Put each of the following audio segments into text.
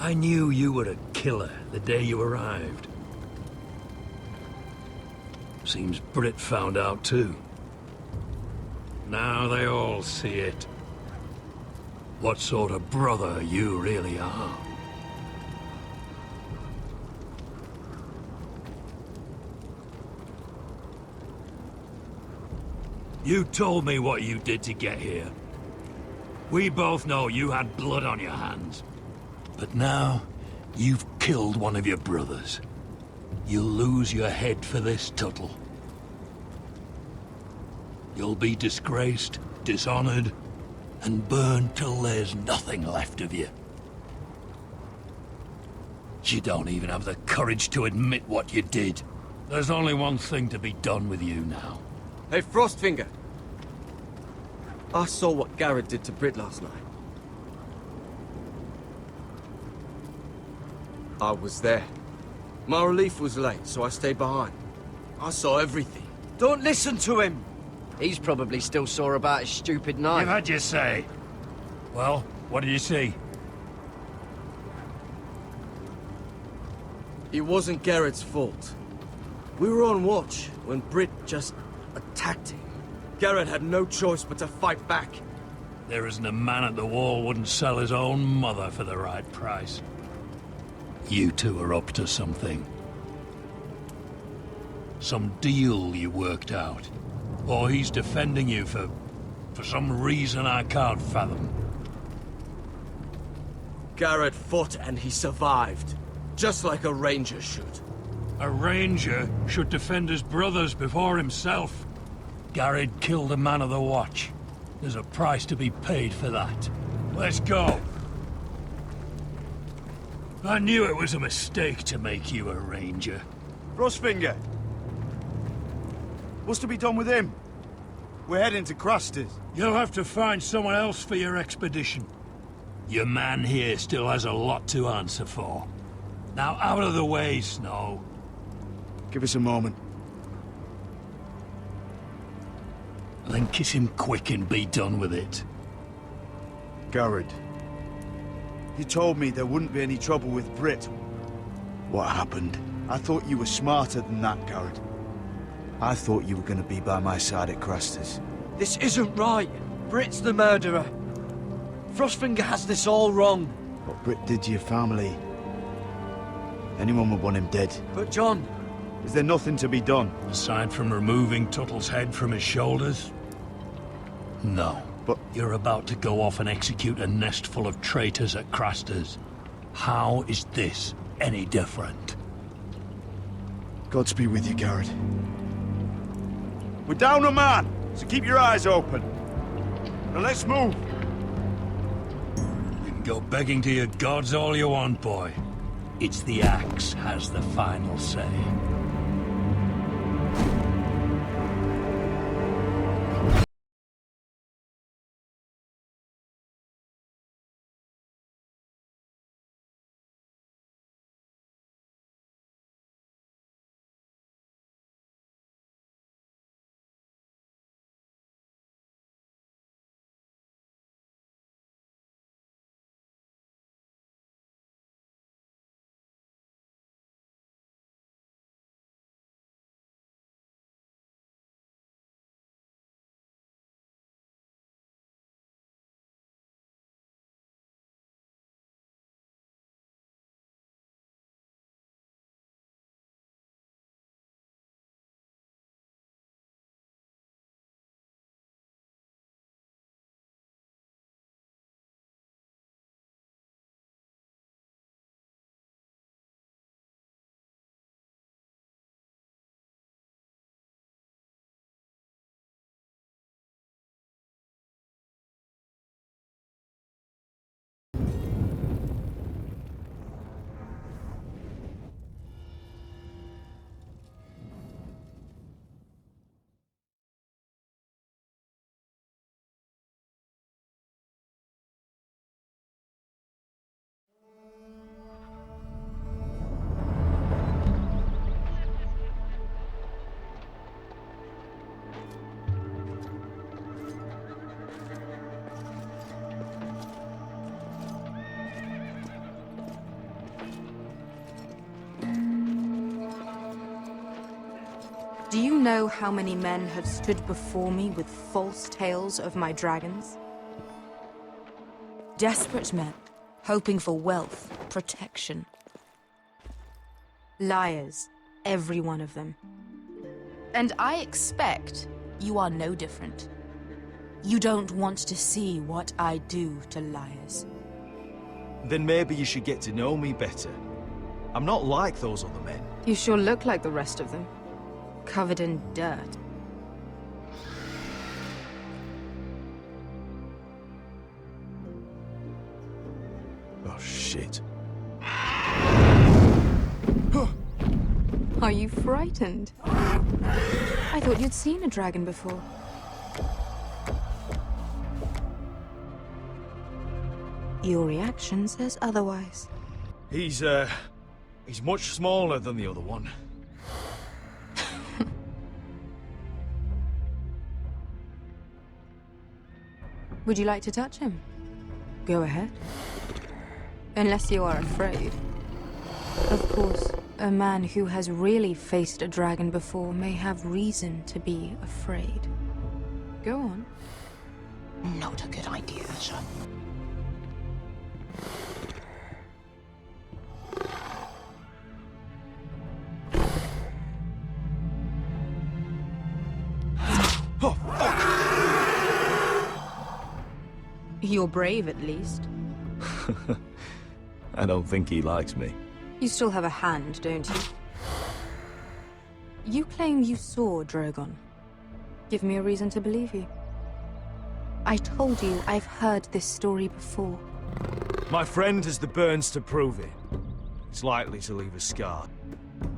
I knew you were a killer the day you arrived. Seems Britt found out too. Now they all see it. What sort of brother you really are. You told me what you did to get here. We both know you had blood on your hands. But now, you've killed one of your brothers. You'll lose your head for this, Tuttle. You'll be disgraced, dishonored, and burned till there's nothing left of you. You don't even have the courage to admit what you did. There's only one thing to be done with you now. Hey, Frostfinger. I saw what Garrett did to Britt last night. I was there. My relief was late, so I stayed behind. I saw everything. Don't listen to him! He's probably still sore about his stupid knife. You've had your say. Well, what did you see? It wasn't Garrett's fault. We were on watch when Britt just attacked him. Garrett had no choice but to fight back. There isn't a man at the wall wouldn't sell his own mother for the right price. You two are up to something. Some deal you worked out. Or he's defending you for some reason I can't fathom. Garrett fought and he survived. Just like a ranger should. A ranger should defend his brothers before himself. Garrett killed a man of the watch. There's a price to be paid for that. Let's go. I knew it was a mistake to make you a ranger. Frostfinger. What's to be done with him? We're heading to Craster's. You'll have to find someone else for your expedition. Your man here still has a lot to answer for. Now out of the way, Snow. Give us a moment. Then kiss him quick and be done with it. Garrett. You told me there wouldn't be any trouble with Britt. What happened? I thought you were smarter than that, Garrett. I thought you were going to be by my side at Craster's. This isn't right. Britt's the murderer. Frostfinger has this all wrong. What Britt did to your family... anyone would want him dead. But John... Is there nothing to be done? Aside from removing Tuttle's head from his shoulders? No. But... You're about to go off and execute a nest full of traitors at Craster's. How is this any different? Godspeed with you, Garrett. We're down a man, so keep your eyes open. Now let's move. You can go begging to your gods all you want, boy. It's the axe has the final say. Do you know how many men have stood before me with false tales of my dragons? Desperate men, hoping for wealth, protection. Liars, every one of them. And I expect you are no different. You don't want to see what I do to liars. Then maybe you should get to know me better. I'm not like those other men. You sure look like the rest of them. Covered in dirt. Oh, shit. Are you frightened? I thought you'd seen a dragon before. Your reaction says otherwise. He's much smaller than the other one. Would you like to touch him? Go ahead. Unless you are afraid. Of course, a man who has really faced a dragon before may have reason to be afraid. Go on. Not a good idea, sir. Oh, fuck! You're brave, at least. I don't think he likes me. You still have a hand, don't you? You claim you saw Drogon. Give me a reason to believe you. I told you I've heard this story before. My friend has the burns to prove it. It's likely to leave a scar.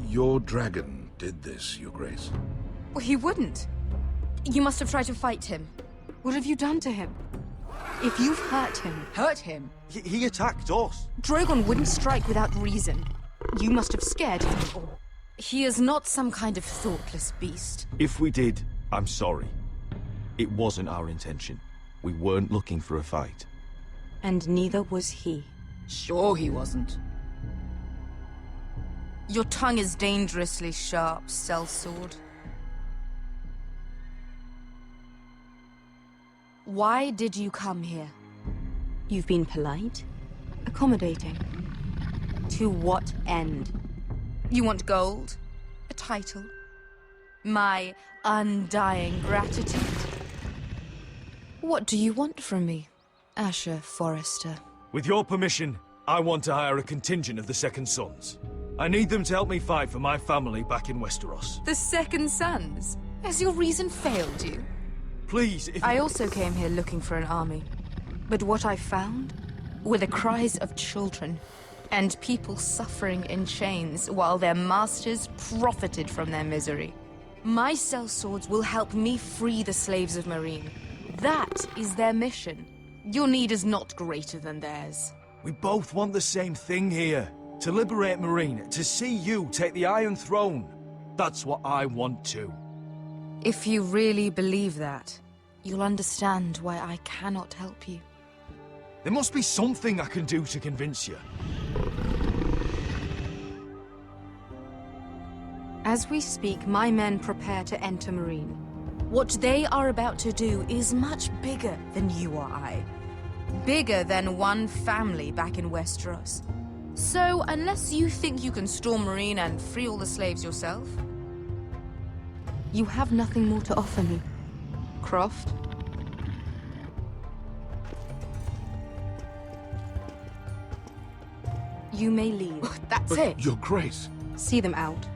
Your dragon did this, Your Grace. Well, he wouldn't. You must have tried to fight him. What have you done to him? If you've hurt him... Hurt him? He attacked us. Drogon wouldn't strike without reason. You must have scared him, or... He is not some kind of thoughtless beast. If we did, I'm sorry. It wasn't our intention. We weren't looking for a fight. And neither was he. Sure he wasn't. Your tongue is dangerously sharp, sellsword. Why did you come here? You've been polite, accommodating. To what end? You want gold? A title? My undying gratitude? What do you want from me, Asher Forrester? With your permission, I want to hire a contingent of the Second Sons. I need them to help me fight for my family back in Westeros. The Second Sons? Has your reason failed you? Please, if... I also came here looking for an army. But what I found were the cries of children and people suffering in chains while their masters profited from their misery. My sellswords will help me free the slaves of Meereen. That is their mission. Your need is not greater than theirs. We both want the same thing here. To liberate Meereen, to see you take the Iron Throne. That's what I want too. If you really believe that, you'll understand why I cannot help you. There must be something I can do to convince you. As we speak, my men prepare to enter Meereen. What they are about to do is much bigger than you or I. Bigger than one family back in Westeros. So, unless you think you can storm Meereen and free all the slaves yourself, you have nothing more to offer me, Croft. You may leave. That's But, it. Your Grace, See them out.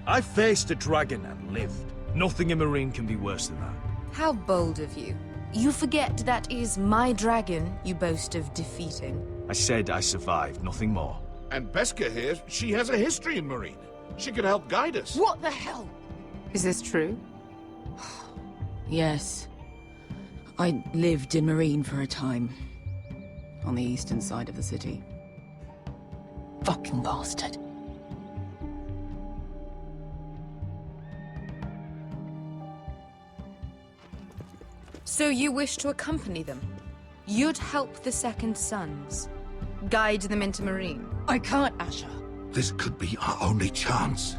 I faced a dragon and lived. Nothing in Meereen can be worse than that. How bold of you. You forget that is my dragon you boast of defeating. I said I survived, nothing more. and Beska here, she has a history in Marine. She could help guide us. What the hell? Is this true? Yes. I lived in Marine for a time. On the eastern side of the city. Fucking bastard. So you wish to accompany them? You'd help the Second Sons? Guide them into Marine? I can't, Asher. This could be our only chance.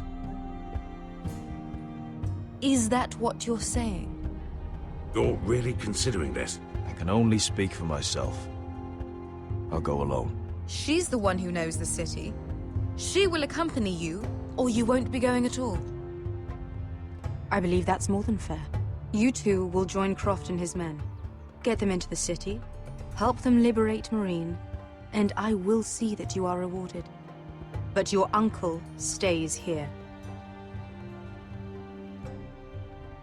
Is that what you're saying? You're really considering this? I can only speak for myself. I'll go alone. She's the one who knows the city. She will accompany you, or you won't be going at all. I believe that's more than fair. You two will join Croft and his men. Get them into the city, help them liberate Marine, and I will see that you are rewarded. But your uncle stays here.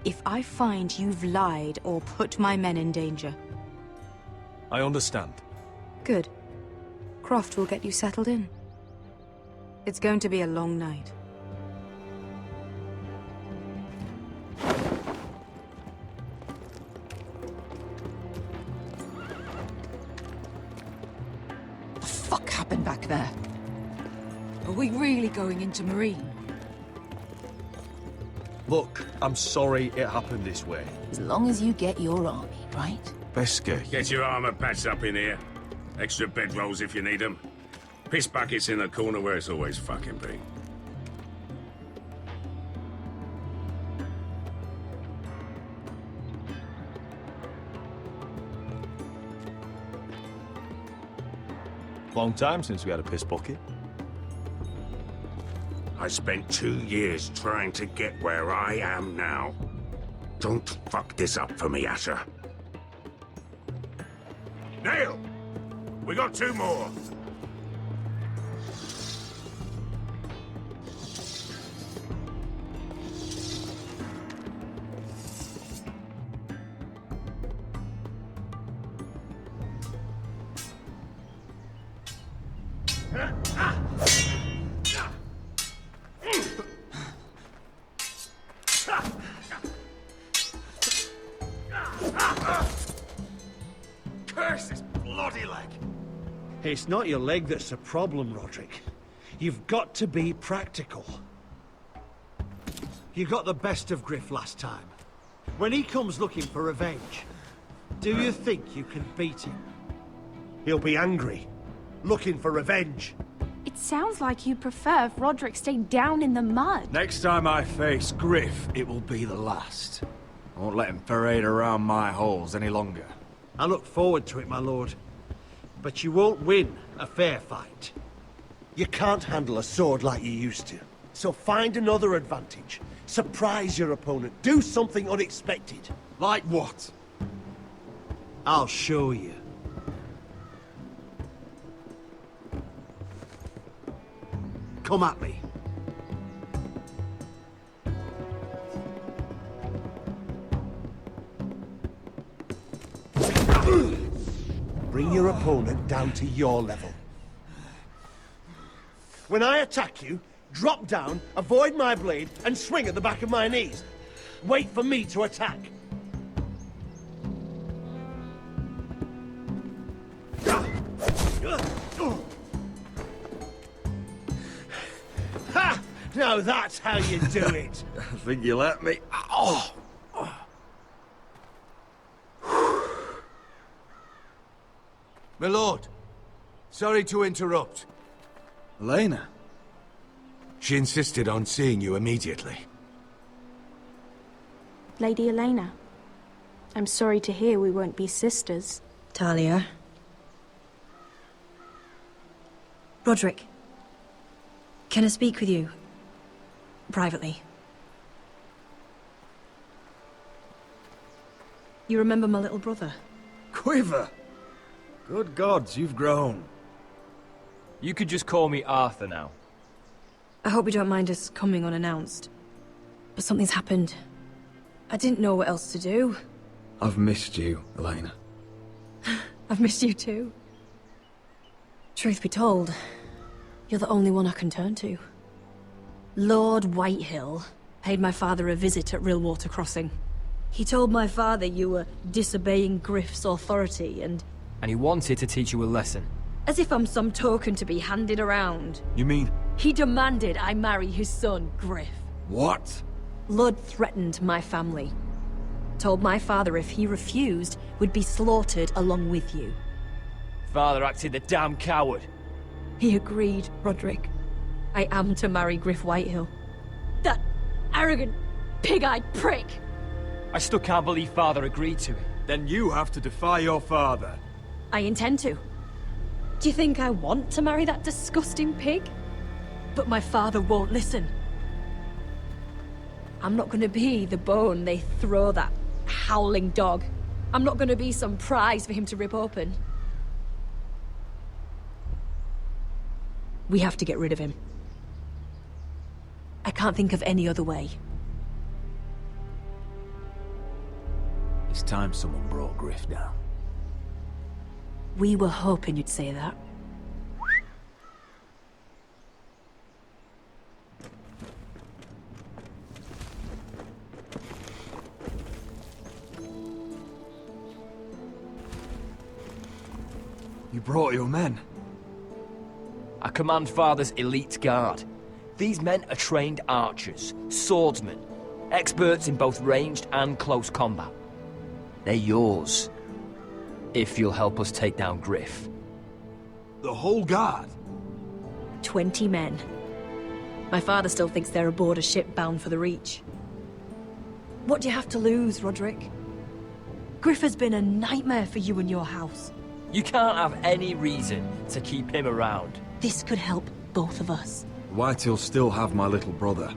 If I find you've lied or put my men in danger... I understand. Good. Croft will get you settled in. It's going to be a long night. What the fuck happened back there? Are we really going into Marine? Look, I'm sorry it happened this way. As long as you get your army, right? Best get. Get your armor patched up in here. Extra bedrolls if you need them. Piss buckets in the corner where it's always fucking been. Long time since we had a piss bucket. I spent 2 years trying to get where I am now. Don't fuck this up for me, Asher. Nail! We got 2 more! Curse this bloody leg! It's not your leg that's a problem, Roderick. You've got to be practical. You got the best of Griff last time. When he comes looking for revenge, do you think you can beat him? He'll be angry, looking for revenge. It sounds like you prefer if Roderick stayed down in the mud. Next time I face Griff, it will be the last. I won't let him parade around my halls any longer. I look forward to it, my lord. But you won't win a fair fight. You can't handle a sword like you used to. So find another advantage. Surprise your opponent. Do something unexpected. Like what? I'll show you. Come at me. Bring your opponent down to your level. When I attack you, drop down, avoid my blade, and swing at the back of my knees. Wait for me to attack. Ha! Now that's how you do it. I think you let me. Oh! My lord, sorry to interrupt. Elena? She insisted on seeing you immediately. Lady Elena, I'm sorry to hear we won't be sisters. Talia. Roderick. Can I speak with you? Privately. You remember my little brother? Quiver! Good gods, you've grown. You could just call me Arthur now. I hope you don't mind us coming unannounced. But something's happened. I didn't know what else to do. I've missed you, Elena. I've missed you too. Truth be told, you're the only one I can turn to. Lord Whitehill paid my father a visit at Rillwater Crossing. He told my father you were disobeying Griff's authority and he wanted to teach you a lesson. as if I'm some token to be handed around. You mean? He demanded I marry his son, Griff. What? Lud threatened my family. Told my father if he refused, we'd be slaughtered along with you. Father acted the damn coward. He agreed, Roderick. I am to marry Griff Whitehill. That arrogant pig-eyed prick! I still can't believe Father agreed to it. Then you have to defy your father. I intend to. Do you think I want to marry that disgusting pig? But my father won't listen. I'm not gonna be the bone they throw that howling dog. I'm not gonna be some prize for him to rip open. We have to get rid of him. I can't think of any other way. It's time someone brought Griff down. We were hoping you'd say that. You brought your men. I command Father's elite guard. These men are trained archers, swordsmen, experts in both ranged and close combat. They're yours, if you'll help us take down Griff. The whole guard? 20 men. My father still thinks they're aboard a ship bound for the Reach. What do you have to lose, Roderick? Griff has been a nightmare for you and your house. You can't have any reason to keep him around. This could help both of us. White'll still have my little brother.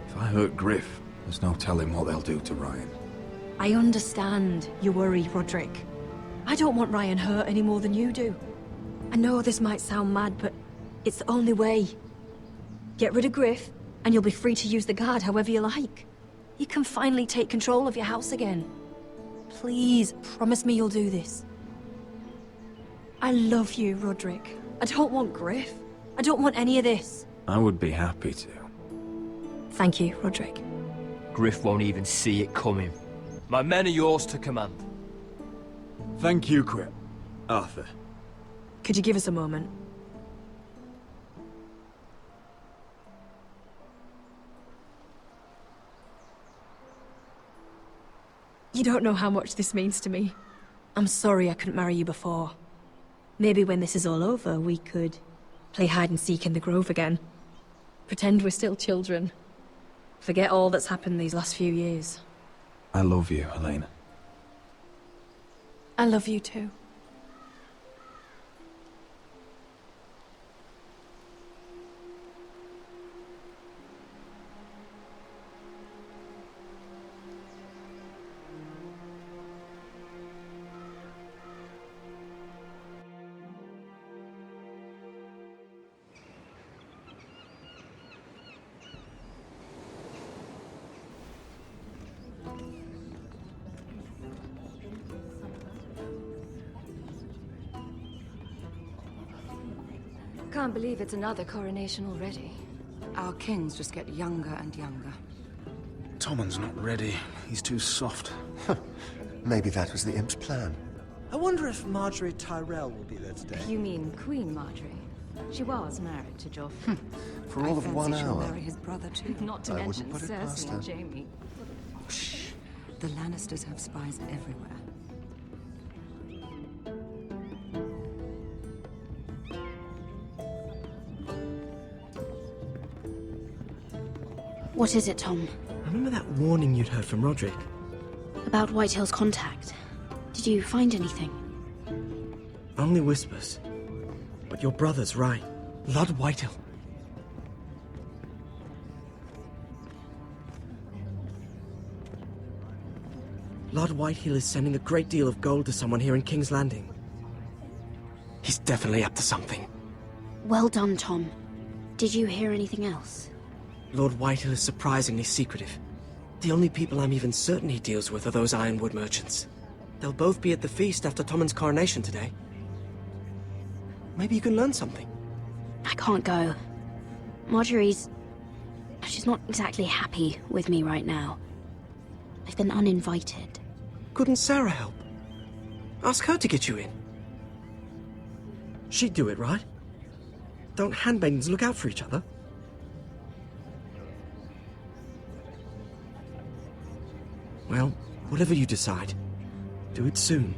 If I hurt Griff, there's no telling what they'll do to Ryan. I understand your worry, Roderick. I don't want Ryan hurt any more than you do. I know this might sound mad, but it's the only way. Get rid of Griff, and you'll be free to use the guard however you like. You can finally take control of your house again. Please, promise me you'll do this. I love you, Roderick. I don't want Griff. I don't want any of this. I would be happy to. Thank you, Roderick. Griff won't even see it coming. My men are yours to command. Thank you, Arthur. Could you give us a moment? You don't know how much this means to me. I'm sorry I couldn't marry you before. Maybe when this is all over, we could play hide and seek in the grove again. Pretend we're still children. Forget all that's happened these last few years. I love you, Helena. I love you too. Can't believe it's another coronation already. Our kings just get younger and younger. Tommen's not ready. He's too soft. Maybe that was the imp's plan. I wonder if Marjorie Tyrell will be there today. You mean Queen Marjorie? She was married to Joffrey. For all of 1 she'll hour. marry his brother too. Not to I mention wouldn't put it past Cersei her. and Jaime. Shh. The Lannisters have spies everywhere. What is it, Tom? Remember that warning you'd heard from Roderick? About Whitehill's contact. Did you find anything? Only whispers. But your brother's right. Lord Whitehill. Lord Whitehill is sending a great deal of gold to someone here in King's Landing. He's definitely up to something. Well done, Tom. Did you hear anything else? Lord Whitehill is surprisingly secretive. The only people I'm even certain he deals with are those Ironwood merchants. They'll both be at the feast after Tommen's coronation today. Maybe you can learn something. I can't go. She's not exactly happy with me right now. I've been uninvited. Couldn't Sarah help? Ask her to get you in. She'd do it, right? Don't handmaidens look out for each other? Well, whatever you decide, do it soon.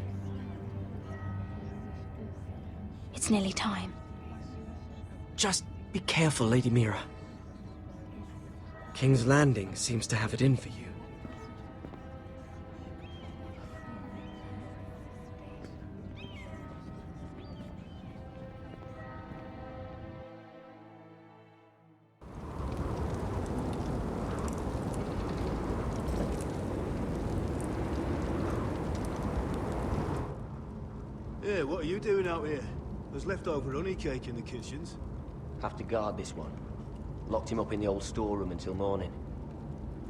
It's nearly time. Just be careful, Lady Mira. King's Landing seems to have it in for you. Yeah, what are you doing out here? There's leftover honey cake in the kitchens. Have to guard this one. Locked him up in the old storeroom until morning.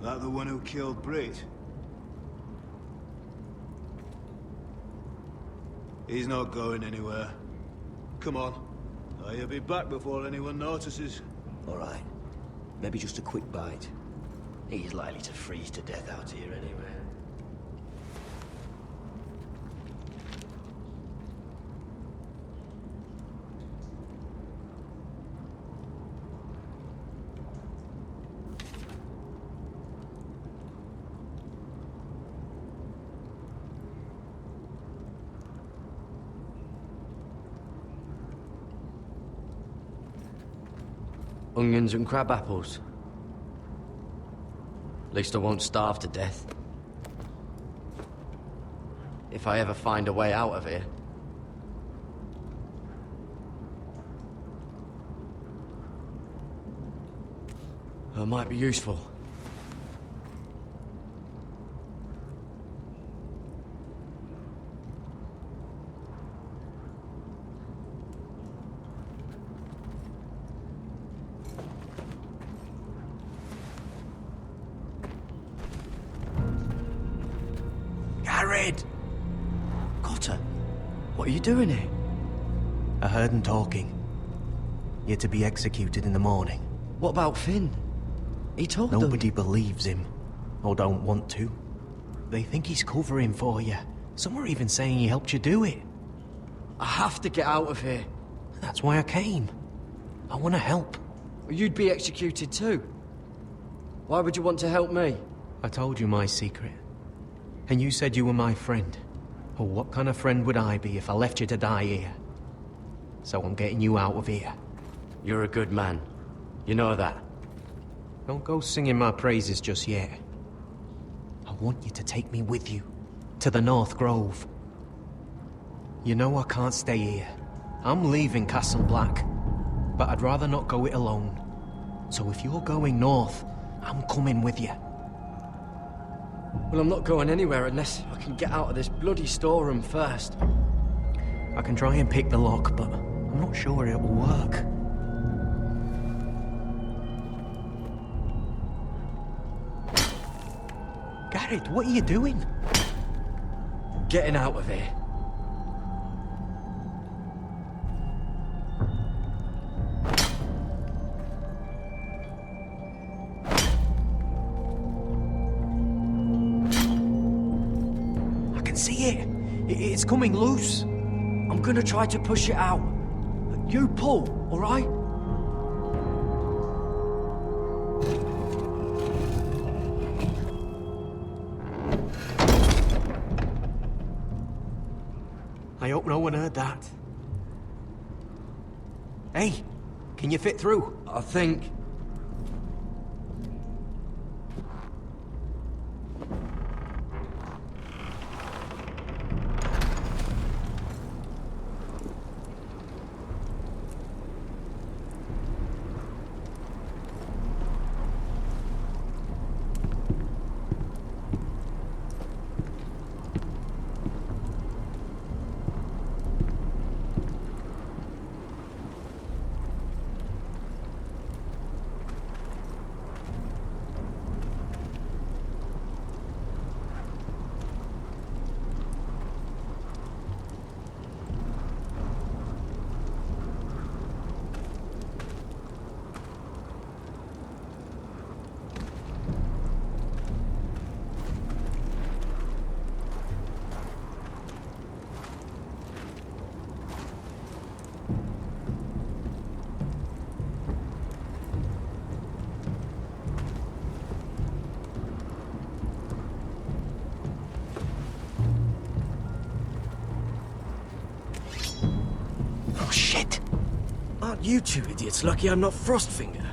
That the one who killed Brit? He's not going anywhere. Come on. He'll be back before anyone notices. All right. Maybe just a quick bite. He's likely to freeze to death out here anyway. Onions and crab apples. At least I won't starve to death. If I ever find a way out of here. It might be useful. Garrett! Cotter, what are you doing here? I heard him talking. You're to be executed in the morning. What about Finn? He told them. Nobody believes him, or don't want to. They think he's covering for you. Some are even saying he helped you do it. I have to get out of here. That's why I came. I want to help. You'd be executed too. Why would you want to help me? I told you my secret. And you said you were my friend. Well, what kind of friend would I be if I left you to die here? So I'm getting you out of here. You're a good man. You know that. Don't go singing my praises just yet. I want you to take me with you. To the North Grove. You know I can't stay here. I'm leaving Castle Black. But I'd rather not go it alone. So if you're going north, I'm coming with you. Well, I'm not going anywhere unless I can get out of this bloody storeroom first. I can try and pick the lock, but I'm not sure it will work. Garrett, what are you doing? Getting out of here. See it? It's coming loose. I'm gonna try to push it out. You pull, all right? I hope no one heard that. Hey, can you fit through? I think. Oh, shit! Aren't you two idiots lucky I'm not Frostfinger?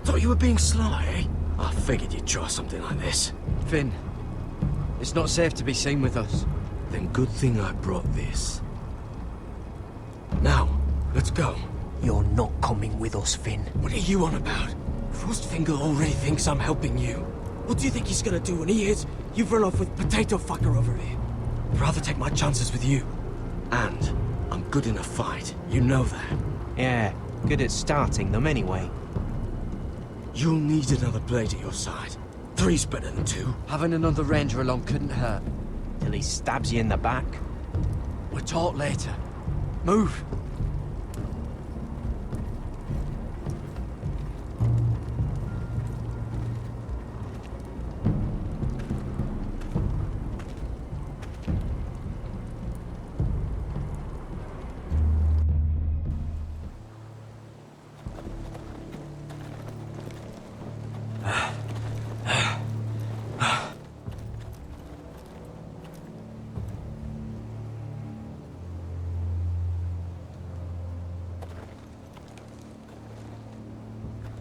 Thought you were being sly, eh? I figured you'd try something like this. Finn, it's not safe to be seen with us. Then good thing I brought this. Now, let's go. You're not coming with us, Finn. What are you on about? Frostfinger already thinks I'm helping you. What do you think he's gonna do when he hears you've run off with Potato Fucker over here? I'd rather take my chances with you. And I'm good in a fight. You know that. Yeah, good at starting them anyway. You'll need another blade at your side. 3's better than 2. Having another ranger along couldn't hurt. Till he stabs you in the back. We'll talk later. Move.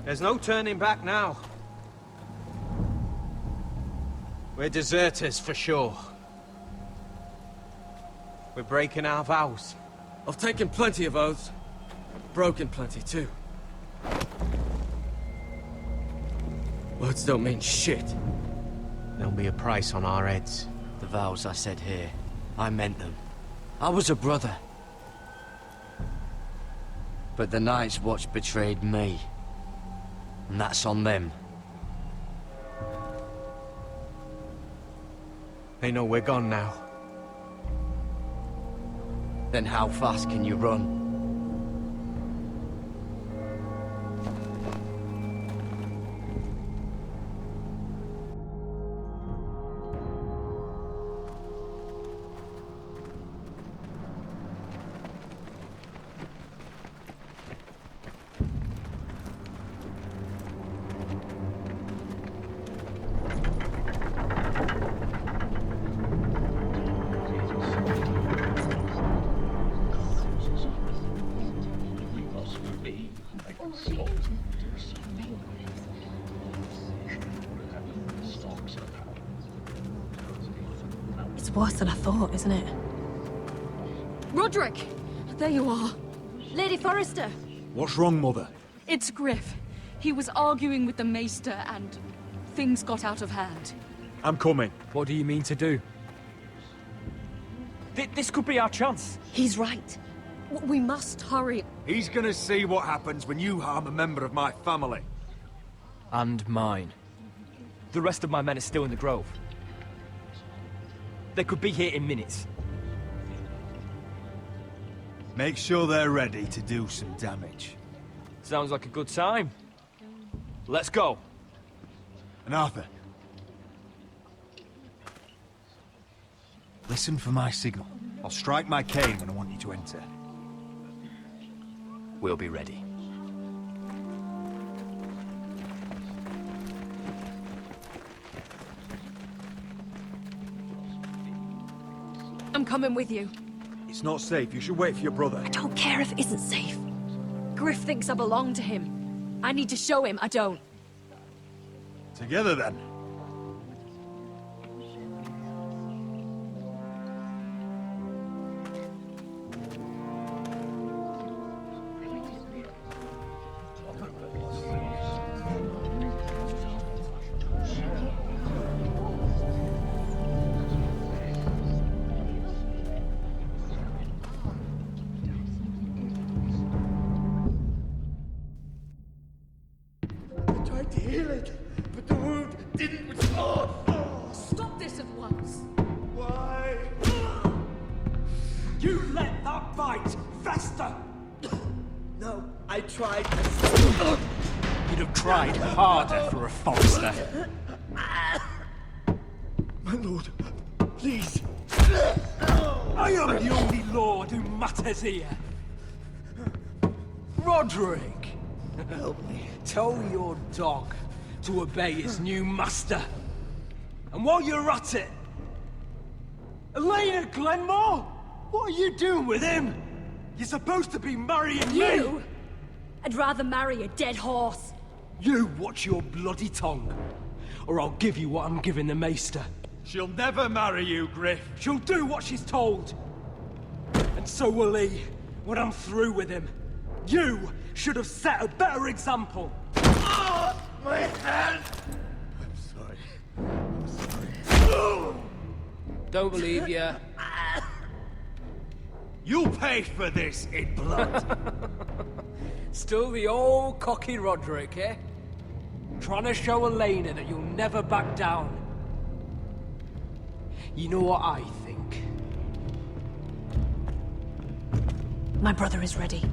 There's no turning back now. We're deserters for sure. We're breaking our vows. I've taken plenty of oaths. Broken plenty too. Words don't mean shit. There'll be a price on our heads. The vows I said here, I meant them. I was a brother. But the Night's Watch betrayed me. And that's on them. They know we're gone now. Then how fast can you run? It's worse than I thought, isn't it? Roderick! There you are. Lady Forrester. What's wrong, Mother? It's Griff. He was arguing with the Maester and things got out of hand. I'm coming. What do you mean to do? This could be our chance. He's right. We must hurry. He's gonna see what happens when you harm a member of my family. And mine. The rest of my men are still in the grove. They could be here in minutes. Make sure they're ready to do some damage. Sounds like a good time. Let's go. And Arthur, listen for my signal. I'll strike my cane when I want you to enter. We'll be ready. I'm coming with you. It's not safe. You should wait for your brother. I don't care if it isn't safe. Griff thinks I belong to him. I need to show him I don't. Together then. I tried to heal it, but the wound didn't restore. Stop this at once. Why? You let that bite fester! No, I tried. You'd have tried harder for a Forrester. My lord, please. I am the only lord who matters here. Roderick! Help me. Tell your dog to obey his new master. And while you're at it... Elena Glenmore? What are you doing with him? You're supposed to be marrying me! You? I'd rather marry a dead horse. You watch your bloody tongue, or I'll give you what I'm giving the Maester. She'll never marry you, Griff. She'll do what she's told. And so will he, when I'm through with him. You should have set a better example. Oh, my hand! I'm sorry. Don't believe you. You'll pay for this in blood. Still the old cocky Roderick, eh? Trying to show Elena that you'll never back down. You know what I think? My brother is ready.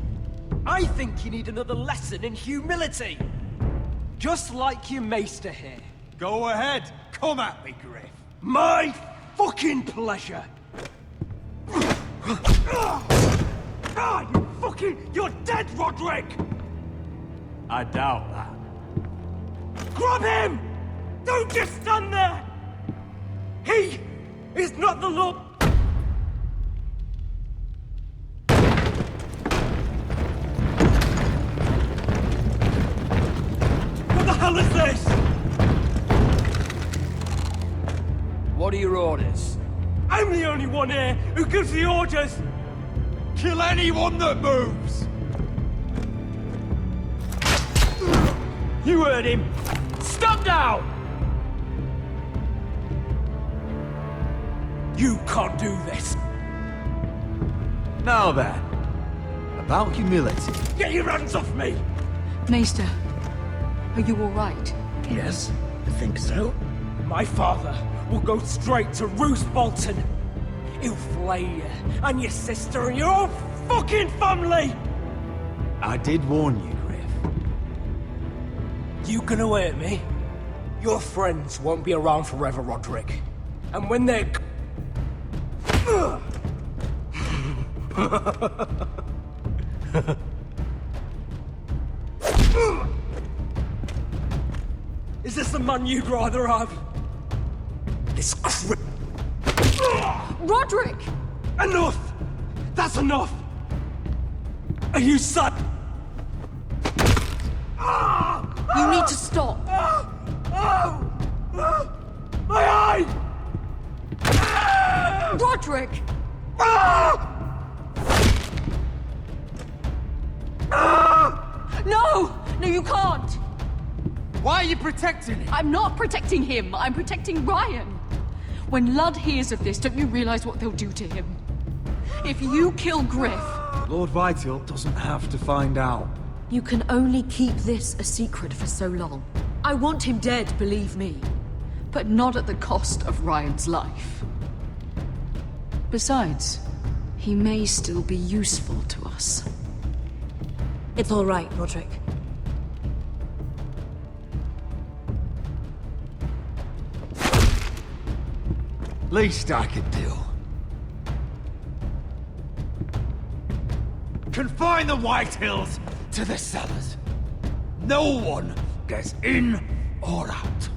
I think you need another lesson in humility. Just like your maester here. Go ahead. Come at me, Griff. My fucking pleasure. You're dead, Roderick! I doubt that. Grab him! Don't just stand there! He is not the Lord. What the hell is this? What are your orders? I'm the only one here who gives the orders! Kill anyone that moves! You heard him! Stop now! You can't do this! Now then, about humility. Get your hands off me! Maester, are you all right? Yes, I think so. My father will go straight to Roose Bolton. He'll flay you, and your sister, and your whole fucking family! I did warn you, Griff. You gonna hurt me? Your friends won't be around forever, Roderick. And when they're... Is this the man you'd rather have? This Roderick! Enough! That's enough! Are you sad? You need to stop. My eye! Roderick! No! No, you can't! Why are you protecting him? I'm not protecting him. I'm protecting Ryan. When Ludd hears of this, don't you realize what they'll do to him? If you kill Griff... Lord Whitehill doesn't have to find out. You can only keep this a secret for so long. I want him dead, believe me. But not at the cost of Ryan's life. Besides, he may still be useful to us. It's all right, Roderick. Least I could do. Confine the Whitehills to the cellars. No one gets in or out.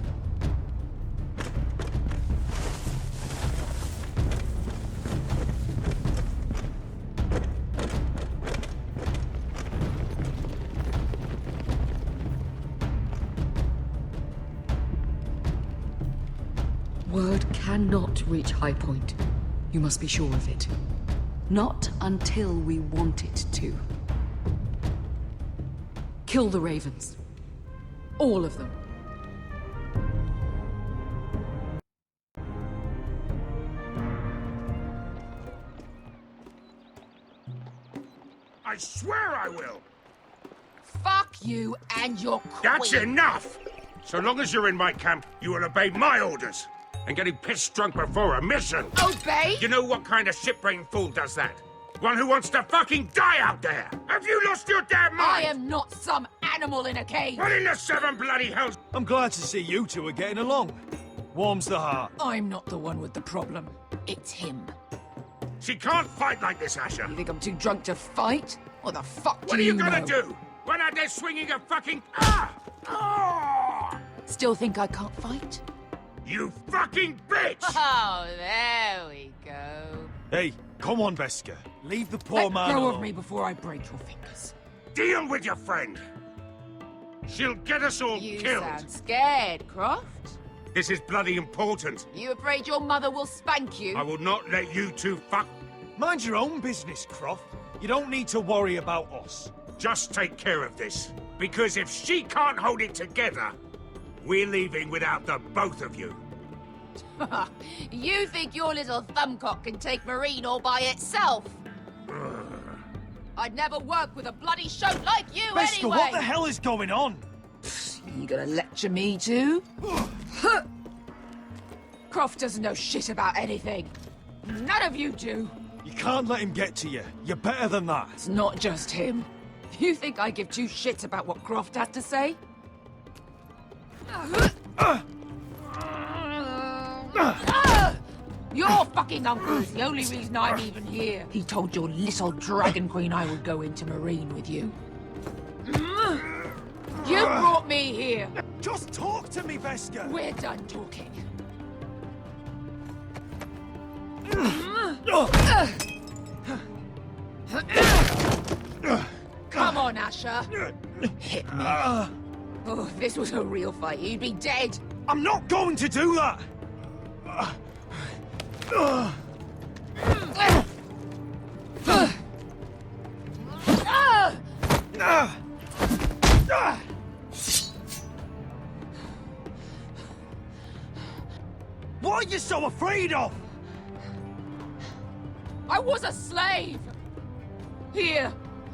Word cannot reach High Point. You must be sure of it. Not until we want it to. Kill the Ravens. All of them. I swear I will! Fuck you and your queen. That's enough! So long as you're in my camp, you will obey my orders. And getting pissed drunk before a mission. Obey? You know what kind of shit-brained fool does that? One who wants to fucking die out there! Have you lost your damn mind? I am not some animal in a cage. What in the seven bloody hells? I'm glad to see you two are getting along. Warms the heart. I'm not the one with the problem. It's him. She can't fight like this, Asher. You think I'm too drunk to fight? What the fuck What do are you know? gonna do? When out there swinging a fucking... Ah! Ah! Still think I can't fight? You fucking bitch! Oh, there we go. Hey, come on, Veska. Leave the poor Let man go alone. of me before I break your fingers. Deal with your friend. She'll get us all You killed. sound scared, Croft. This is bloody important. You afraid your mother will spank you? I will not let you two fuck. Mind your own business, Croft. You don't need to worry about us. Just take care of this. Because if she can't hold it together, we're leaving without the both of you. You think your little thumbcock can take Marine all by itself? I'd never work with a bloody shote like you Beskha, anyway! what the hell is going on? You gonna lecture me too? Croft doesn't know shit about anything. None of you do. You can't let him get to you. You're better than that. It's not just him. You think I give two shits about what Croft has to say? Your fucking uncle is the only reason I'm even here. He told your little dragon queen I would go into Marine with you. You brought me here. Just talk to me, Beskha. We're done talking. Come on, Asher. Hit me. Oh, if this was a real fight, you'd be dead. I'm not going to do that! What are you so afraid of? I was a slave! Here,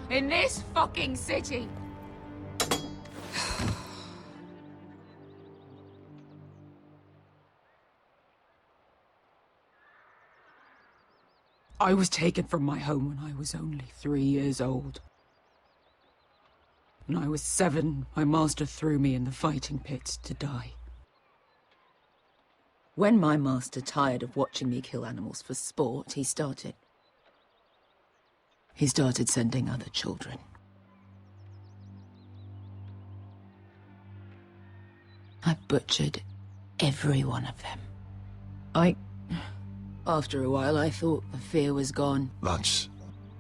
in this fucking city. I was taken from my home when I was only 3 years old. When I was 7, my master threw me in the fighting pits to die. When my master tired of watching me kill animals for sport, he started sending other children. I butchered every one of them. After a while, I thought the fear was gone. Lads,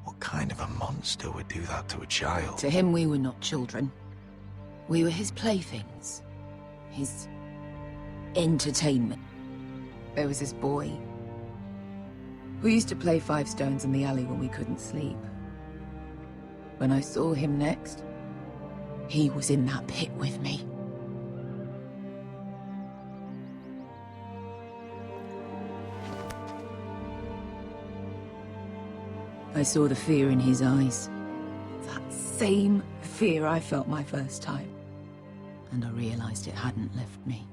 what kind of a monster would do that to a child? To him, we were not children. We were his playthings. His entertainment. There was this boy. We used to play 5 stones in the alley when we couldn't sleep. When I saw him next, he was in that pit with me. I saw the fear in his eyes. That same fear I felt my first time. And I realized it hadn't left me.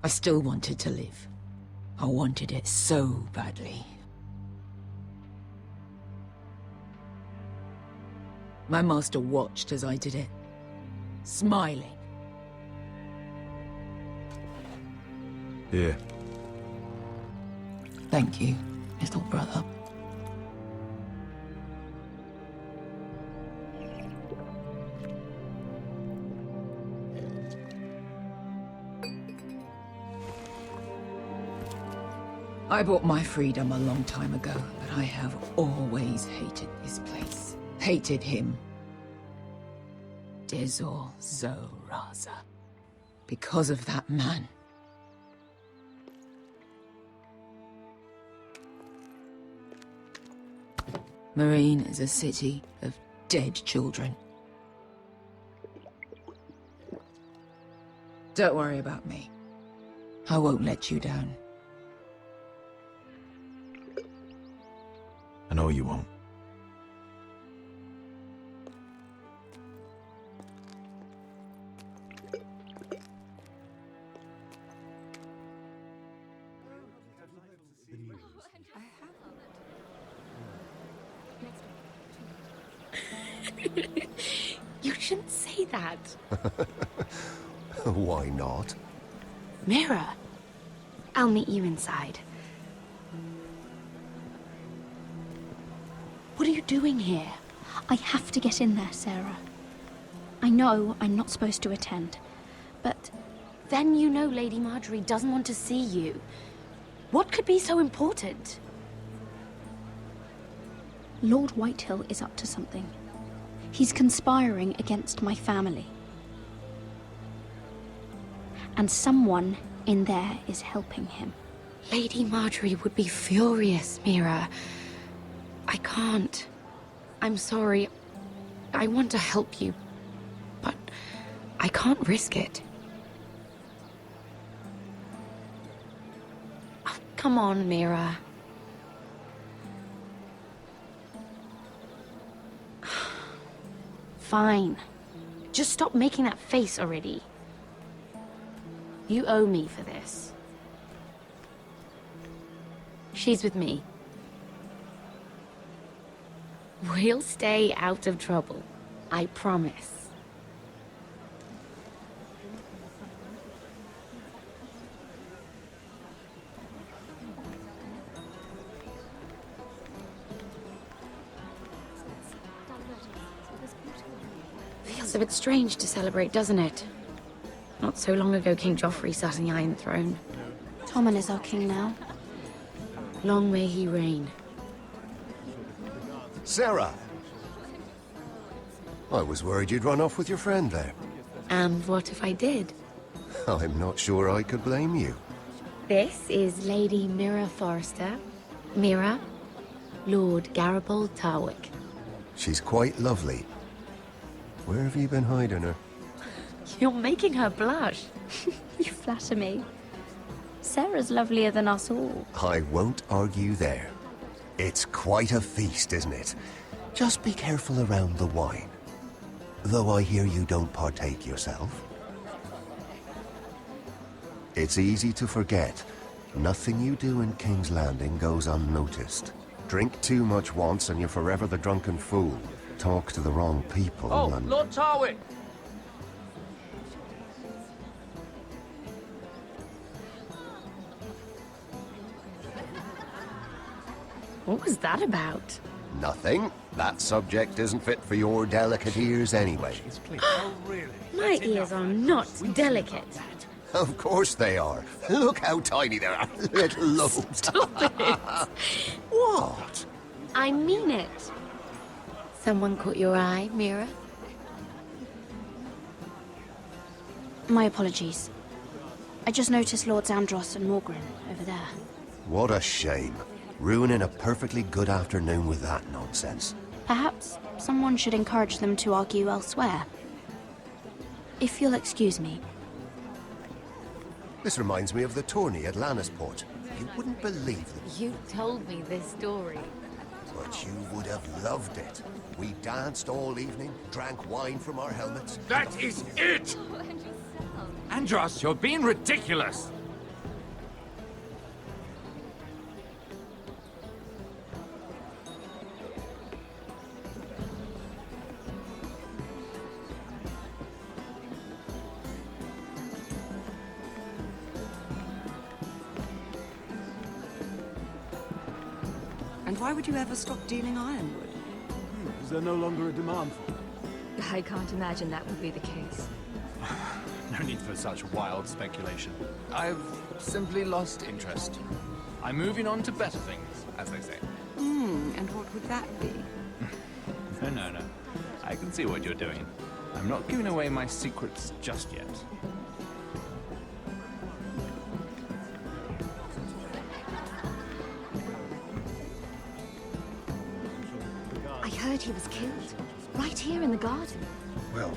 I still wanted to live. I wanted it so badly. My master watched as I did it, smiling. Here. Thank you, little brother. I bought my freedom a long time ago, but I have always hated this place. Hated him. Dezor Zoraza. Because of that man. Marine is a city of dead children. Don't worry about me. I won't let you down. I know you won't. You shouldn't say that. Why not? Mira, I'll meet you inside. What are you doing here? I have to get in there, Sarah. I know I'm not supposed to attend, but then you know Lady Marjorie doesn't want to see you. What could be so important? Lord Whitehill is up to something. He's conspiring against my family. And someone in there is helping him. Lady Marjorie would be furious, Mira. I can't. I'm sorry. I want to help you, but I can't risk it. Oh, come on, Mira. Fine. Just stop making that face already. You owe me for this. She's with me. We'll stay out of trouble. I promise. Feels a bit strange to celebrate, doesn't it? Not so long ago, King Joffrey sat on the Iron Throne. Tommen is our king now. Long may he reign. Sarah! I was worried you'd run off with your friend there. And what if I did? I'm not sure I could blame you. This is Lady Mira Forrester. Mira, Lord Garibald Tarwick. She's quite lovely. Where have you been hiding her? You're making her blush. You flatter me. Sarah's lovelier than us all. I won't argue there. It's quite a feast, isn't it? Just be careful around the wine. Though I hear you don't partake yourself. It's easy to forget. Nothing you do in King's Landing goes unnoticed. Drink too much once and you're forever the drunken fool. Talk to the wrong people and... Lord Tarwick! What was that about? Nothing. That subject isn't fit for your delicate ears anyway. My ears are not delicate. Of course they are. Look how tiny they are. Little lobes. Stop it. What? I mean it. Someone caught your eye, Mira? My apologies. I just noticed Lords Andros and Morgren over there. What a shame. Ruining a perfectly good afternoon with that nonsense. Perhaps someone should encourage them to argue elsewhere. If you'll excuse me. This reminds me of the tourney at Lannisport. You wouldn't believe it. You told me this story. But you would have loved it. We danced all evening, drank wine from our helmets. That is it! Andros, you're being ridiculous! And why would you ever stop dealing ironwood? Is there no longer a demand for it? I can't imagine that would be the case. No need for such wild speculation. I've simply lost interest. I'm moving on to better things, as they say. And what would that be? No. I can see what you're doing. I'm not giving away my secrets just yet. I heard he was killed. Right here in the garden. Well...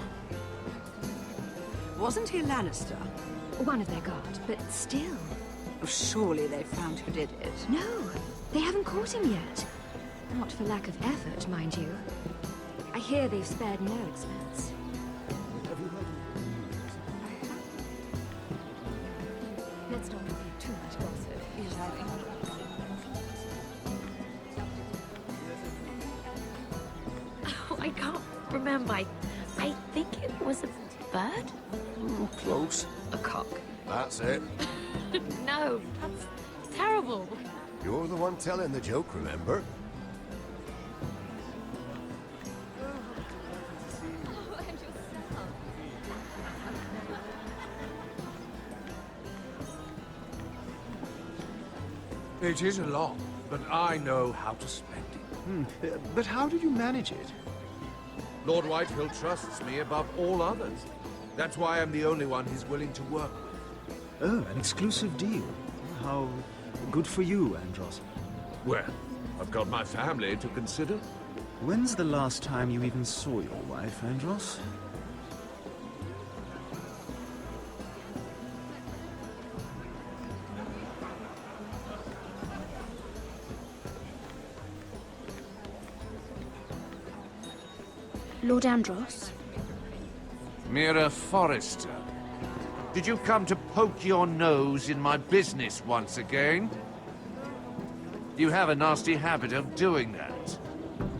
Wasn't he Lannister? One of their guard, but still. Surely they found who did it. No, they haven't caught him yet. Not for lack of effort, mind you. I hear they've spared no expense. Let's not repeat too much gossip. Oh, I can't remember. I think it was a bird? Close. A cock. That's it. No, that's terrible. You're the one telling the joke, remember? It is a lot, but I know how to spend it. But how did you manage it? Lord Whitehill trusts me above all others. That's why I'm the only one he's willing to work with. Oh, an exclusive deal. How good for you, Andros. Well, I've got my family to consider. When's the last time you even saw your wife, Andros? Lord Andros? Mira Forrester, did you come to poke your nose in my business once again? You have a nasty habit of doing that.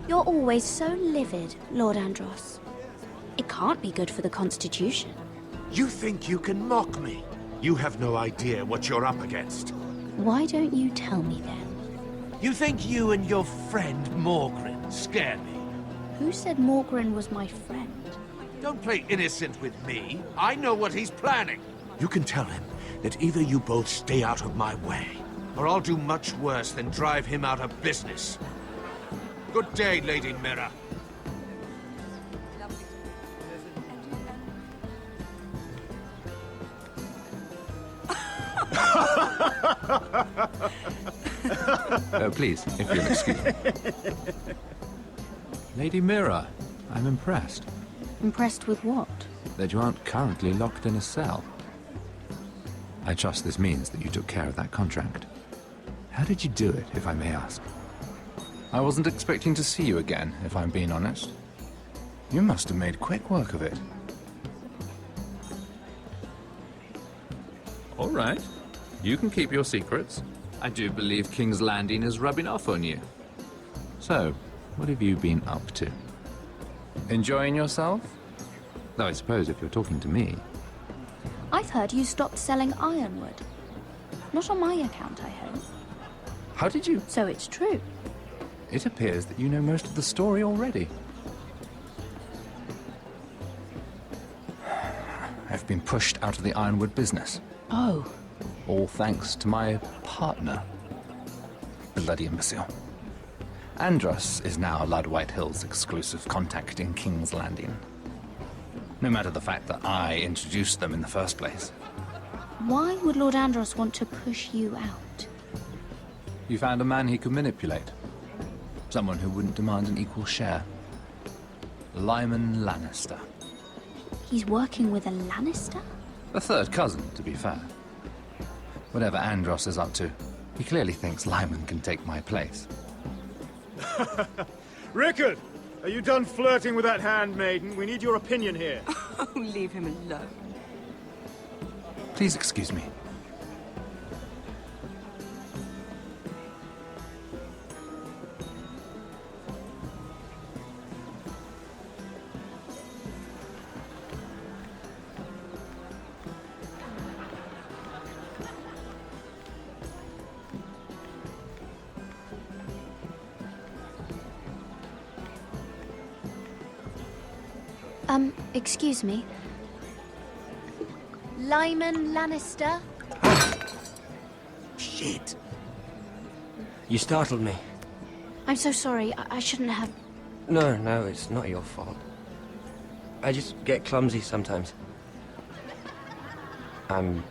You're always so livid, Lord Andros. It can't be good for the Constitution. You think you can mock me? You have no idea what you're up against. Why don't you tell me then? You think you and your friend Morgren scare me? Who said Morgren was my friend? Don't play innocent with me. I know what he's planning. You can tell him that either you both stay out of my way, or I'll do much worse than drive him out of business. Good day, Lady Mira. Please, if you'll excuse me. Lady Mira, I'm impressed. Impressed with what? That you aren't currently locked in a cell. I trust this means that you took care of that contract. How did you do it, if I may ask? I wasn't expecting to see you again, if I'm being honest. You must have made quick work of it. All right. You can keep your secrets. I do believe King's Landing is rubbing off on you. So, what have you been up to? Enjoying yourself? Though I suppose if you're talking to me... I've heard you stopped selling ironwood. Not on my account, I hope. How did you... So it's true. It appears that you know most of the story already. I've been pushed out of the ironwood business. Oh. All thanks to my partner. Bloody imbecile. Andros is now Lord Whitehill's exclusive contact in King's Landing. No matter the fact that I introduced them in the first place. Why would Lord Andros want to push you out? You found a man he could manipulate. Someone who wouldn't demand an equal share. Lyman Lannister. He's working with a Lannister? A third cousin, to be fair. Whatever Andros is up to, he clearly thinks Lyman can take my place. Rickard! Are you done flirting with that handmaiden? We need your opinion here. Oh, leave him alone. Please excuse me. Excuse me. Lyman Lannister? Shit. You startled me. I'm so sorry. I shouldn't have... No, it's not your fault. I just get clumsy sometimes. I'm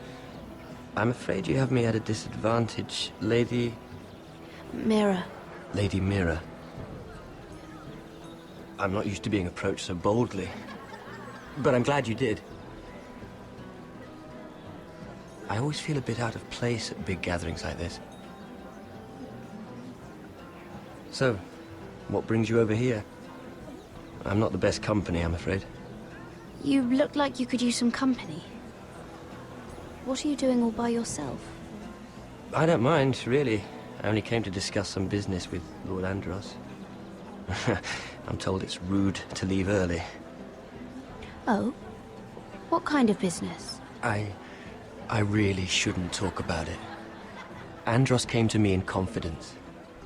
afraid you have me at a disadvantage, Lady... Mira. Lady Mira. I'm not used to being approached so boldly. But I'm glad you did. I always feel a bit out of place at big gatherings like this. So, what brings you over here? I'm not the best company, I'm afraid. You look like you could use some company. What are you doing all by yourself? I don't mind, really. I only came to discuss some business with Lord Andros. I'm told it's rude to leave early. Oh? What kind of business? I really shouldn't talk about it. Andros came to me in confidence.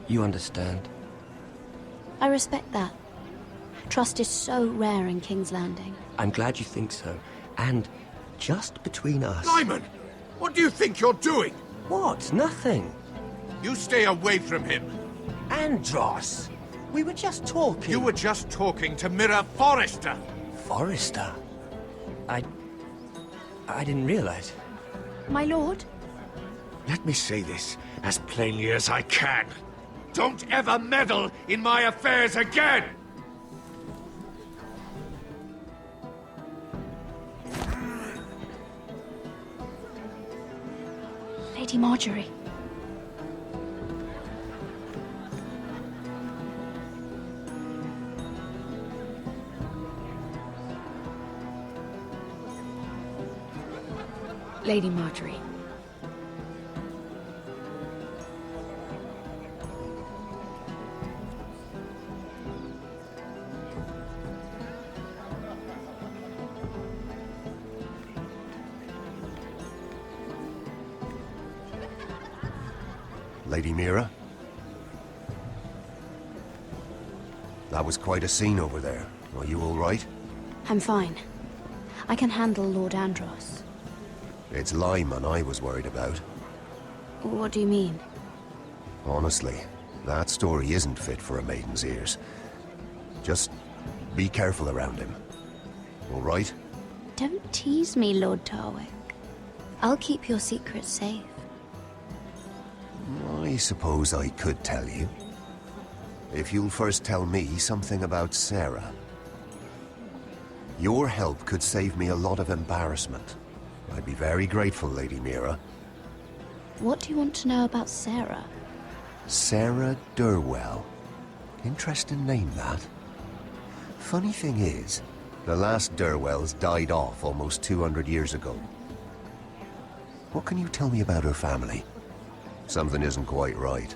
You understand? I respect that. Trust is so rare in King's Landing. I'm glad you think so. And just between us... Lyman! What do you think you're doing? What? Nothing. You stay away from him. Andros! We were just talking. You were just talking to Mirror Forrester. Forrester? I didn't realize. My lord? Let me say this as plainly as I can. Don't ever meddle in my affairs again! Lady Marjorie. Lady Marjorie. Lady Mira? That was quite a scene over there. Are you all right? I'm fine. I can handle Lord Andros. It's Lyman I was worried about. What do you mean? Honestly, that story isn't fit for a maiden's ears. Just be careful around him. All right? Don't tease me, Lord Tarwick. I'll keep your secret safe. I suppose I could tell you. If you'll first tell me something about Sarah. Your help could save me a lot of embarrassment. I'd be very grateful, Lady Mira. What do you want to know about Sarah? Sarah Durwell. Interesting name, that. Funny thing is, the last Durwells died off almost 200 years ago. What can you tell me about her family? Something isn't quite right,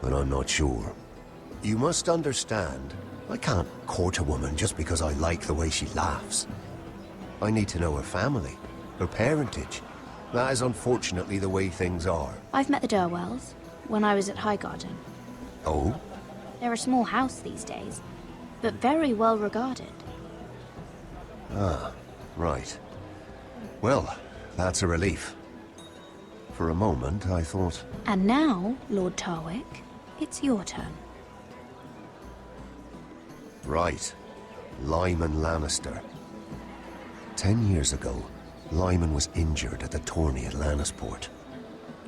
but I'm not sure. You must understand, I can't court a woman just because I like the way she laughs. I need to know her family, her parentage. That is unfortunately the way things are. I've met the Durwells when I was at Highgarden. Oh? They're a small house these days, but very well regarded. Ah, right. Well, that's a relief. For a moment, I thought... And now, Lord Tarwick, it's your turn. Right. Lyman Lannister. 10 years ago, Lyman was injured at the tourney at Lannisport.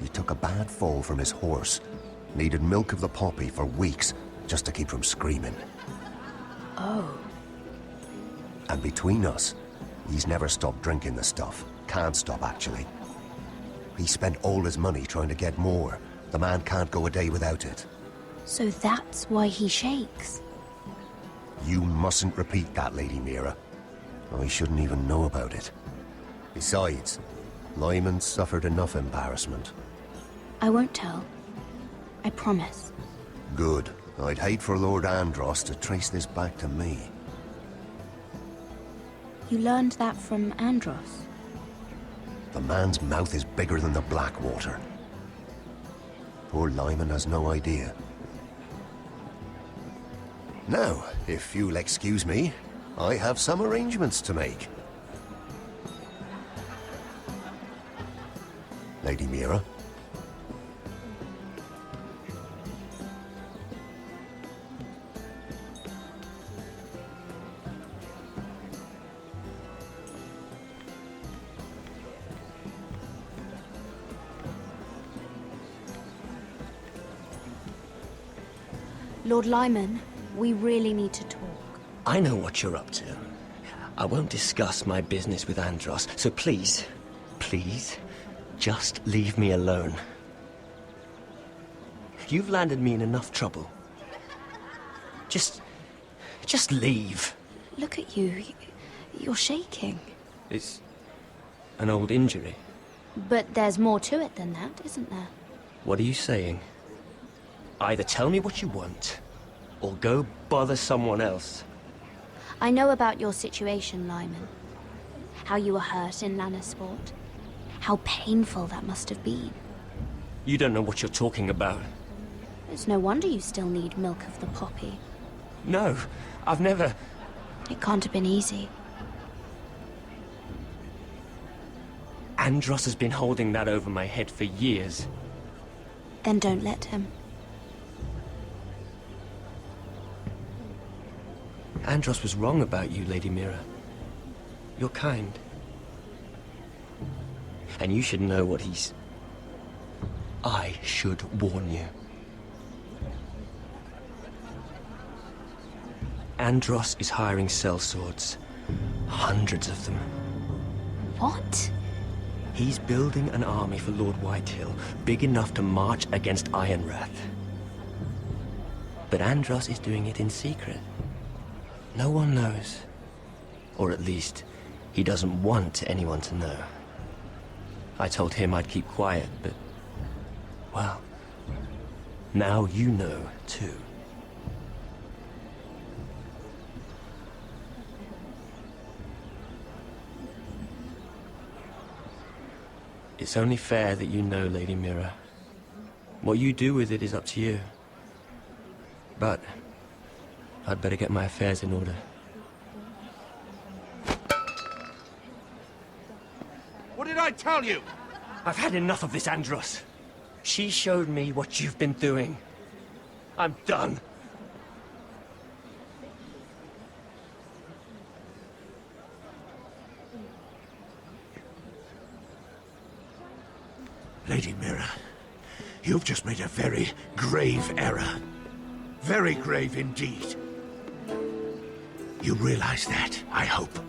He took a bad fall from his horse. Needed milk of the poppy for weeks, just to keep from screaming. Oh. And between us, he's never stopped drinking the stuff. Can't stop, actually. He spent all his money trying to get more. The man can't go a day without it. So that's why he shakes. You mustn't repeat that, Lady Mira. I shouldn't even know about it. Besides, Lyman suffered enough embarrassment. I won't tell. I promise. Good. I'd hate for Lord Andros to trace this back to me. You learned that from Andros? The man's mouth is bigger than the Blackwater. Poor Lyman has no idea. Now, if you'll excuse me, I have some arrangements to make. Lady Mira? Lord Lyman, we really need to talk. I know what you're up to. I won't discuss my business with Andros, so please, please, just leave me alone. You've landed me in enough trouble. Just leave. Look at you. You're shaking. It's an old injury. But there's more to it than that, isn't there? What are you saying? Either tell me what you want, or go bother someone else. I know about your situation, Lyman. How you were hurt in Lannisport. How painful that must have been. You don't know what you're talking about. It's no wonder you still need milk of the poppy. No, I've never... It can't have been easy. Andros has been holding that over my head for years. Then don't let him. Andros was wrong about you, Lady Mira. You're kind. And you should know what he's... I should warn you. Andros is hiring sellswords. Hundreds of them. What? He's building an army for Lord Whitehill, big enough to march against Ironrath. But Andros is doing it in secret. No one knows. Or at least, he doesn't want anyone to know. I told him I'd keep quiet, but... well, now you know, too. It's only fair that you know, Lady Mira. What you do with it is up to you. But I'd better get my affairs in order. What did I tell you? I've had enough of this, Andros. She showed me what you've been doing. I'm done. Lady Mira, you've just made a very grave error. Very grave indeed. You realize that, I hope.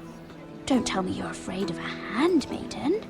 Don't tell me you're afraid of a handmaiden.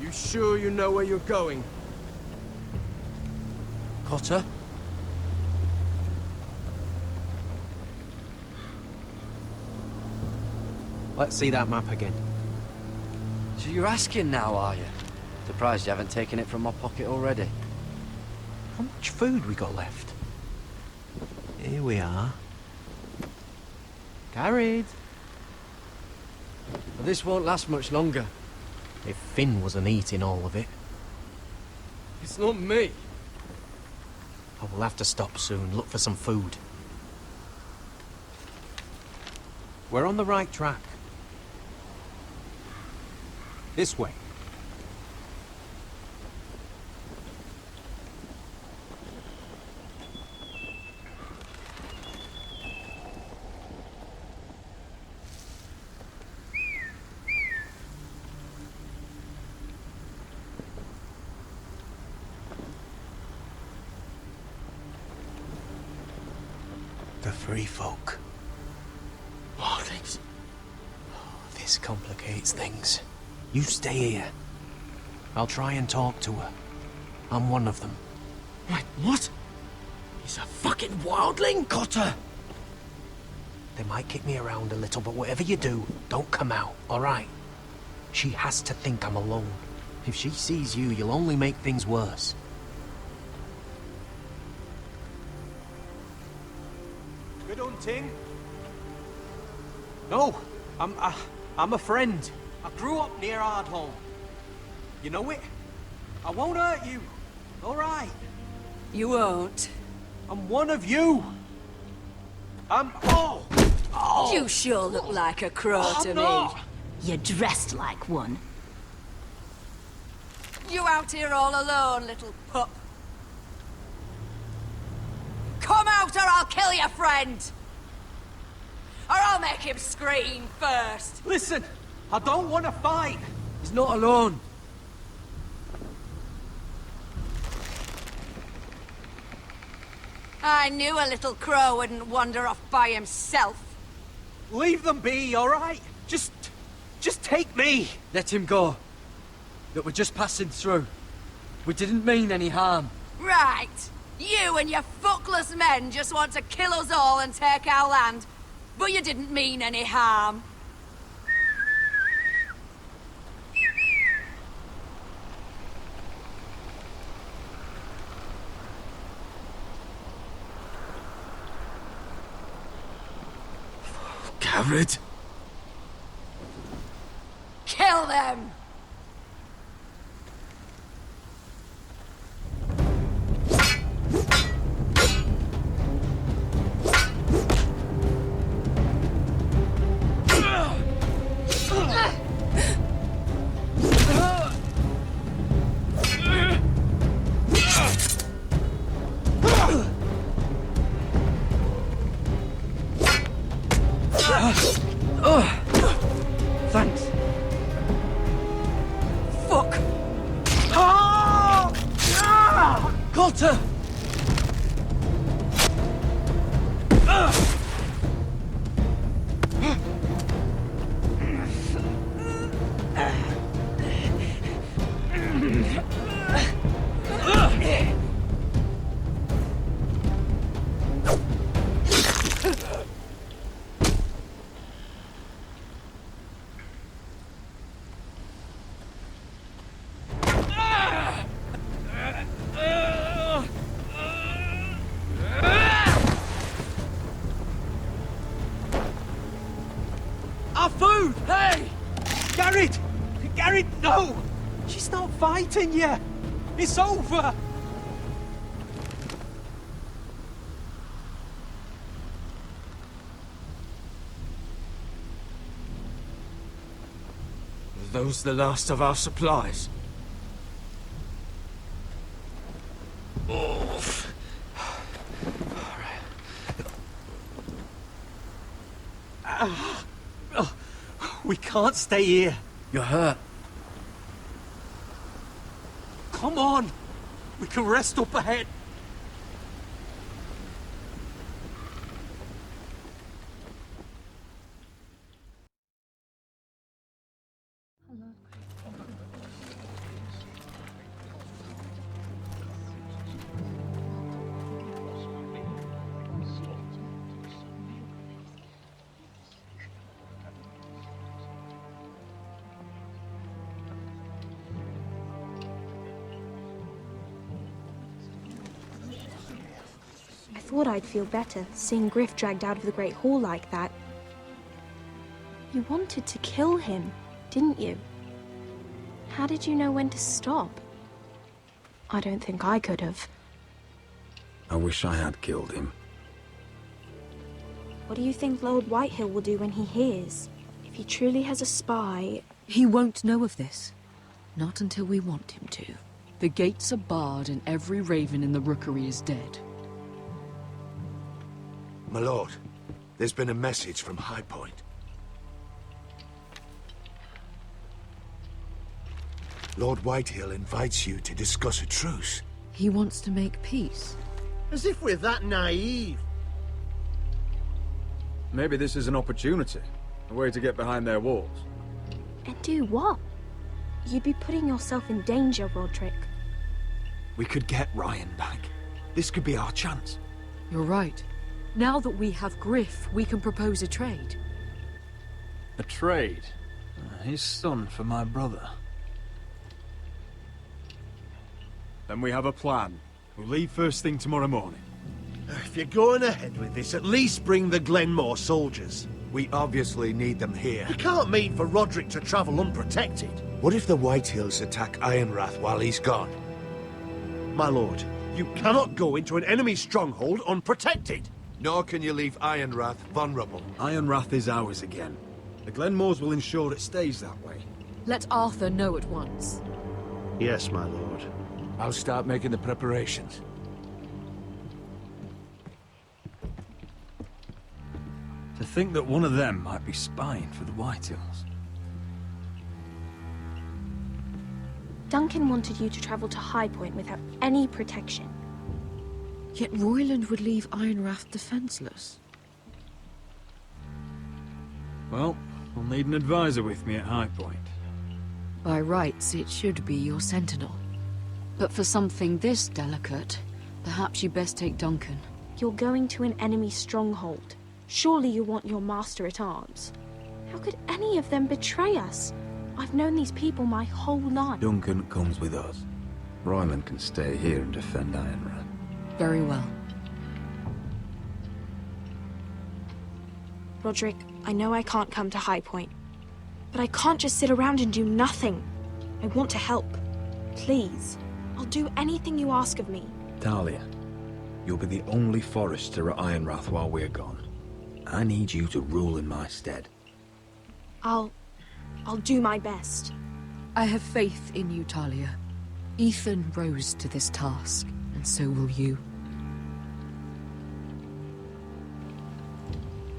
You sure you know where you're going? Cotter? Let's see that map again. So you're asking now, are you? Surprised you haven't taken it from my pocket already. How much food we got left? Here we are. Carried. But this won't last much longer. If Finn wasn't eating all of it. It's not me. I will have to stop soon, look for some food. We're on the right track. This way. The free folk. This complicates things. You stay here. I'll try and talk to her. I'm one of them. Wait, what? He's a fucking wildling, Cotter! They might kick me around a little, but whatever you do, don't come out, alright? She has to think I'm alone. If she sees you, you'll only make things worse. Good hunting? No, I'm a friend. I grew up near Ardholm. You know it? I won't hurt you. All right. You won't. I'm one of you. Oh! You sure look like a crow to me. You're dressed like one. You out here all alone, little pup? Come out or I'll kill your friend! Or I'll make him scream first! Listen, I don't want to fight. He's not alone. I knew a little crow wouldn't wander off by himself. Leave them be, all right? Just take me. Let him go. Look, we're just passing through. We didn't mean any harm. Right. You and your fuckless men just want to kill us all and take our land. But you didn't mean any harm. Garrett? Kill them! Thanks. Fuck! Ah! Ah! Coulter! Our food! Hey! Garrett! Garrett, no! She's not fighting you! It's over! Are those the last of our supplies? We can't stay here. You're hurt. Come on! We can rest up ahead. I thought I'd feel better seeing Griff dragged out of the Great Hall like that. You wanted to kill him, didn't you? How did you know when to stop? I don't think I could have. I wish I had killed him. What do you think Lord Whitehill will do when he hears? If he truly has a spy... He won't know of this. Not until we want him to. The gates are barred and every raven in the rookery is dead. My lord, there's been a message from High Point. Lord Whitehill invites you to discuss a truce. He wants to make peace. As if we're that naive. Maybe this is an opportunity. A way to get behind their walls. And do what? You'd be putting yourself in danger, Roderick. We could get Ryan back. This could be our chance. You're right. Now that we have Griff, we can propose a trade. A trade? His son for my brother. Then we have a plan. We'll leave first thing tomorrow morning. If you're going ahead with this, at least bring the Glenmore soldiers. We obviously need them here. You can't mean for Roderick to travel unprotected. What if the Whitehills attack Ironrath while he's gone? My lord, you cannot go into an enemy stronghold unprotected. Nor can you leave Ironrath vulnerable. Ironrath is ours again. The Glenmores will ensure it stays that way. Let Arthur know at once. Yes, my lord. I'll start making the preparations. To think that one of them might be spying for the Whitehills. Duncan wanted you to travel to High Point without any protection. Yet Royland would leave Ironrath defenseless. Well, I'll need an advisor with me at High Point. By rights, it should be your sentinel. But for something this delicate, perhaps you best take Duncan. You're going to an enemy stronghold. Surely you want your master-at-arms. How could any of them betray us? I've known these people my whole life. Duncan comes with us. Ryland can stay here and defend Ironrath. Very well. Roderick, I know I can't come to High Point, but I can't just sit around and do nothing. I want to help. Please. I'll do anything you ask of me. Talia, you'll be the only Forester at Ironrath while we're gone. I need you to rule in my stead. I'll do my best. I have faith in you, Talia. Ethan rose to this task, and so will you.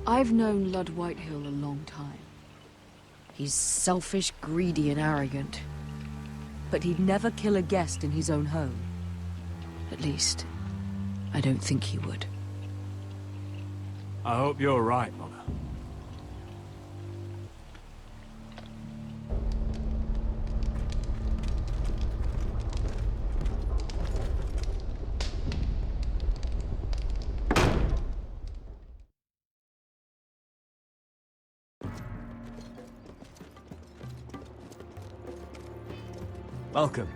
I've known Lud Whitehill a long time. He's selfish, greedy, and arrogant. But he'd never kill a guest in his own home. At least, I don't think he would. I hope you're right, Mother. Welcome.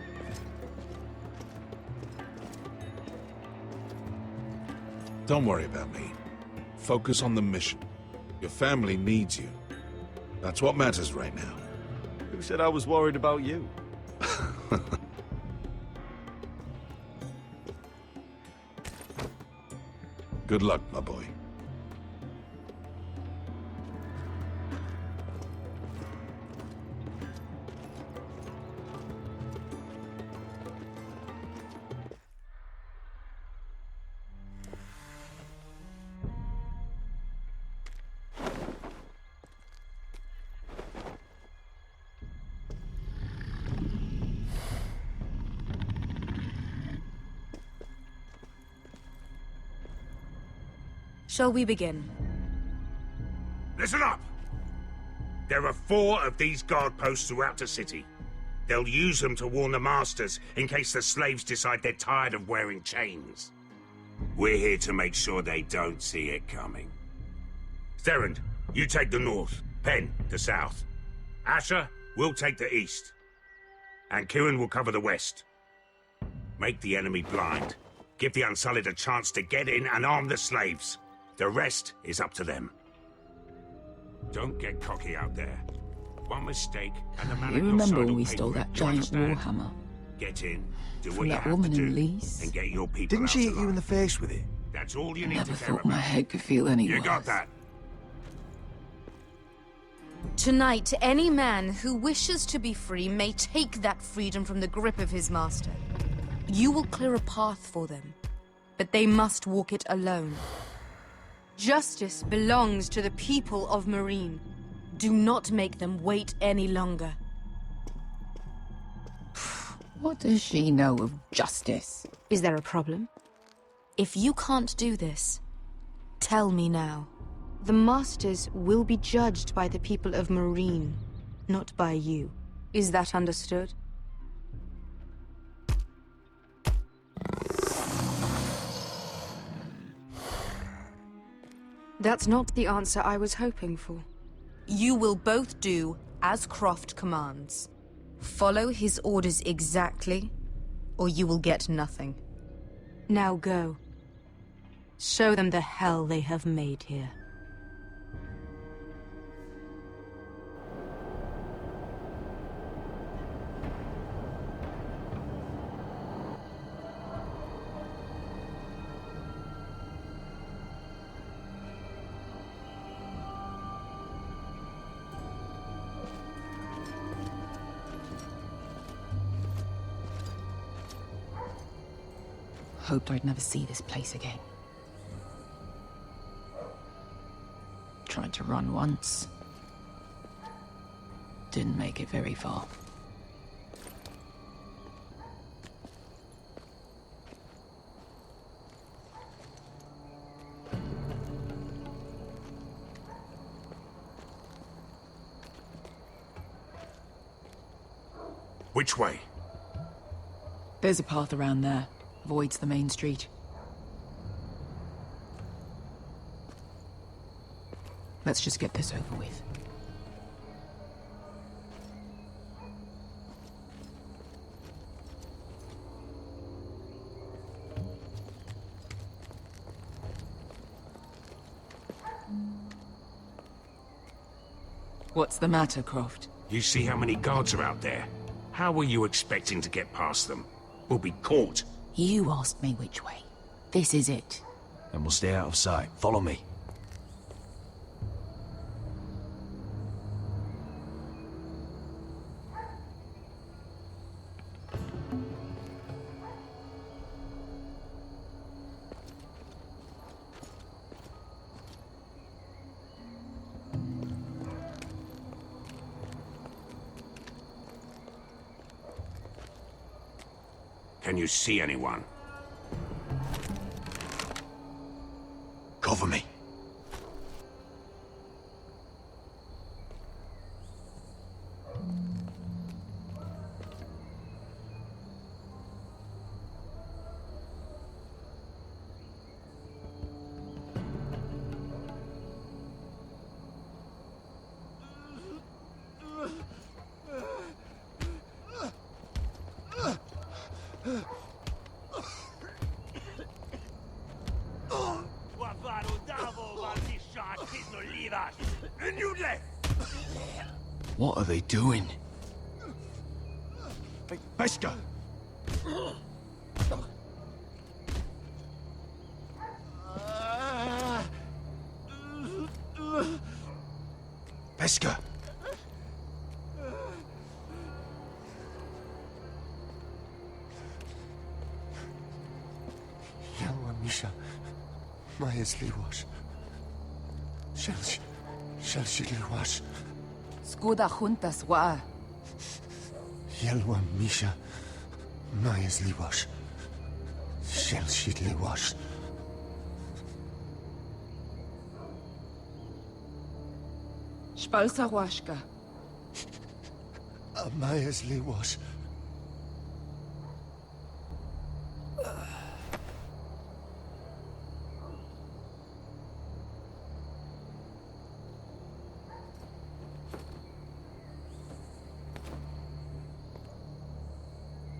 Don't worry about me. Focus on the mission. Your family needs you. That's what matters right now. Who said I was worried about you? Good luck, my boy. Shall we begin? Listen up! There are 4 of these guard posts throughout the city. They'll use them to warn the masters in case the slaves decide they're tired of wearing chains. We're here to make sure they don't see it coming. Therend, you take the north. Penn, the south. Asher, we'll take the east. And Kieran will cover the west. Make the enemy blind. Give the Unsullied a chance to get in and arm the slaves. The rest is up to them. Don't get cocky out there. One mistake and the man You at your remember side when will we pay stole for it. that You giant understand? warhammer? Get in, do From what you that have woman to in do, Lease? and get your people Didn't out she hit alive. you in the face with it? That's all you need Never to care thought my about. head could feel any You worse. got that? Tonight, any man who wishes to be free may take that freedom from the grip of his master. You will clear a path for them, but they must walk it alone. Justice belongs to the people of Marine. Do not make them wait any longer. What does she know of justice? Is there a problem? If you can't do this, tell me now. The Masters will be judged by the people of Marine, not by you. Is that understood? That's not the answer I was hoping for. You will both do as Croft commands. Follow his orders exactly, or you will get nothing. Now go. Show them the hell they have made here. Hoped I'd never see this place again. Tried to run once. Didn't make it very far. Which way? There's a path around there. Avoids the main street. Let's just get this over with. What's the matter, Croft? You see how many guards are out there? How were you expecting to get past them? We'll be caught. You asked me which way. This is it. And we'll stay out of sight. Follow me. Can you see anyone? Cover me. What are they doing? Pesca! Pesca! Yalwa Misha, Maya's Liwash. Shall she Liwash? Skuda juntas wa. Yalwa Misha, Maya's Liwash. Shall she Liwash? Spalsa washka. Maya's Liwash.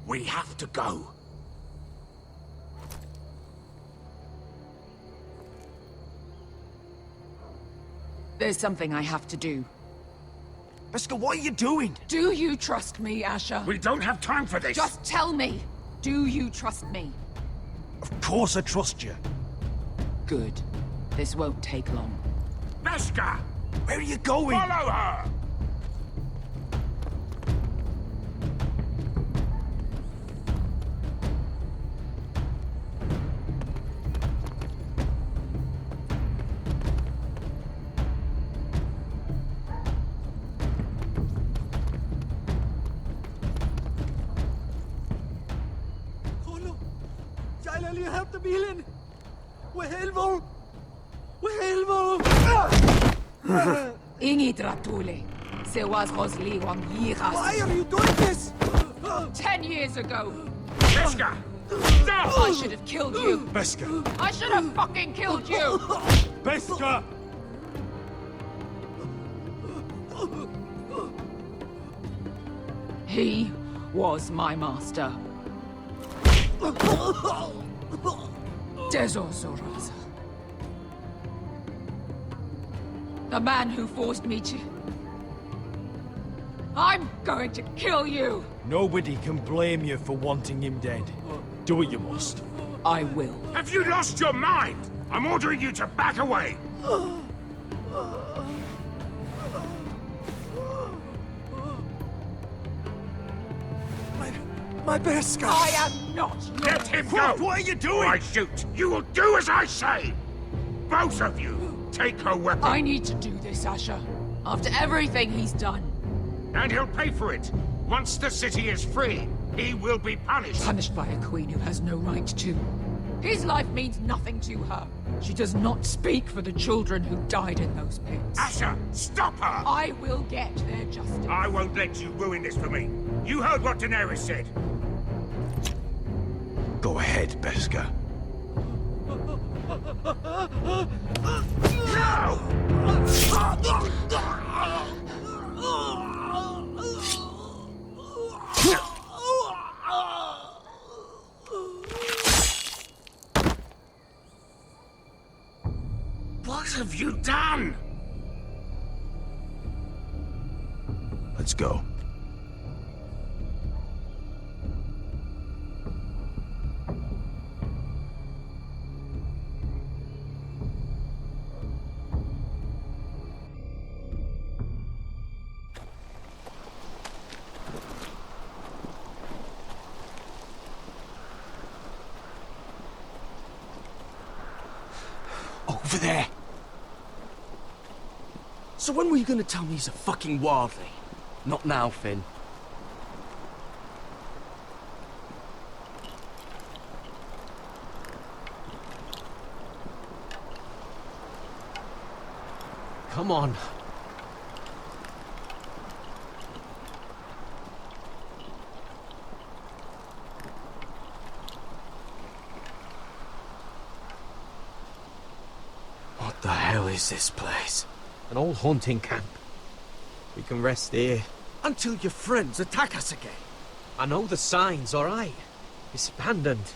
We have to go. There's something I have to do. Pesca, what are you doing? Do you trust me, Asher? We don't have time for this. Just tell me. Do you trust me? Of course I trust you. Good. This won't take long. Pesca! Where are you going? Follow her! Ingi Dratule. Se was Rosli Wang Yiras. Why are you doing this? 10 years ago. Pesca! Stop! I should have killed you. Pesca! I should have fucking killed you. Pesca! He was my master. Dezor Zoraza. The man who forced me to... I'm going to kill you! Nobody can blame you for wanting him dead. Do what you must. I will. Have you lost your mind? I'm ordering you to back away! My best guy. I am not yours. Let him go! What are you doing? I shoot! You will do as I say! Both of you! Take her weapon! I need to do this, Asher. After everything he's done. And he'll pay for it! Once the city is free, he will be punished! Punished by a queen who has no right to. His life means nothing to her. She does not speak for the children who died in those pits. Asher, stop her! I will get their justice. I won't let you ruin this for me. You heard what Daenerys said. Go ahead, Pesca. What have you done? Let's go. Over there. So when were you gonna tell me he's a fucking wildling? Not now, Finn. Come on. What the hell is this place? An old hunting camp. We can rest here. Until your friends attack us again. I know the signs, alright? It's abandoned.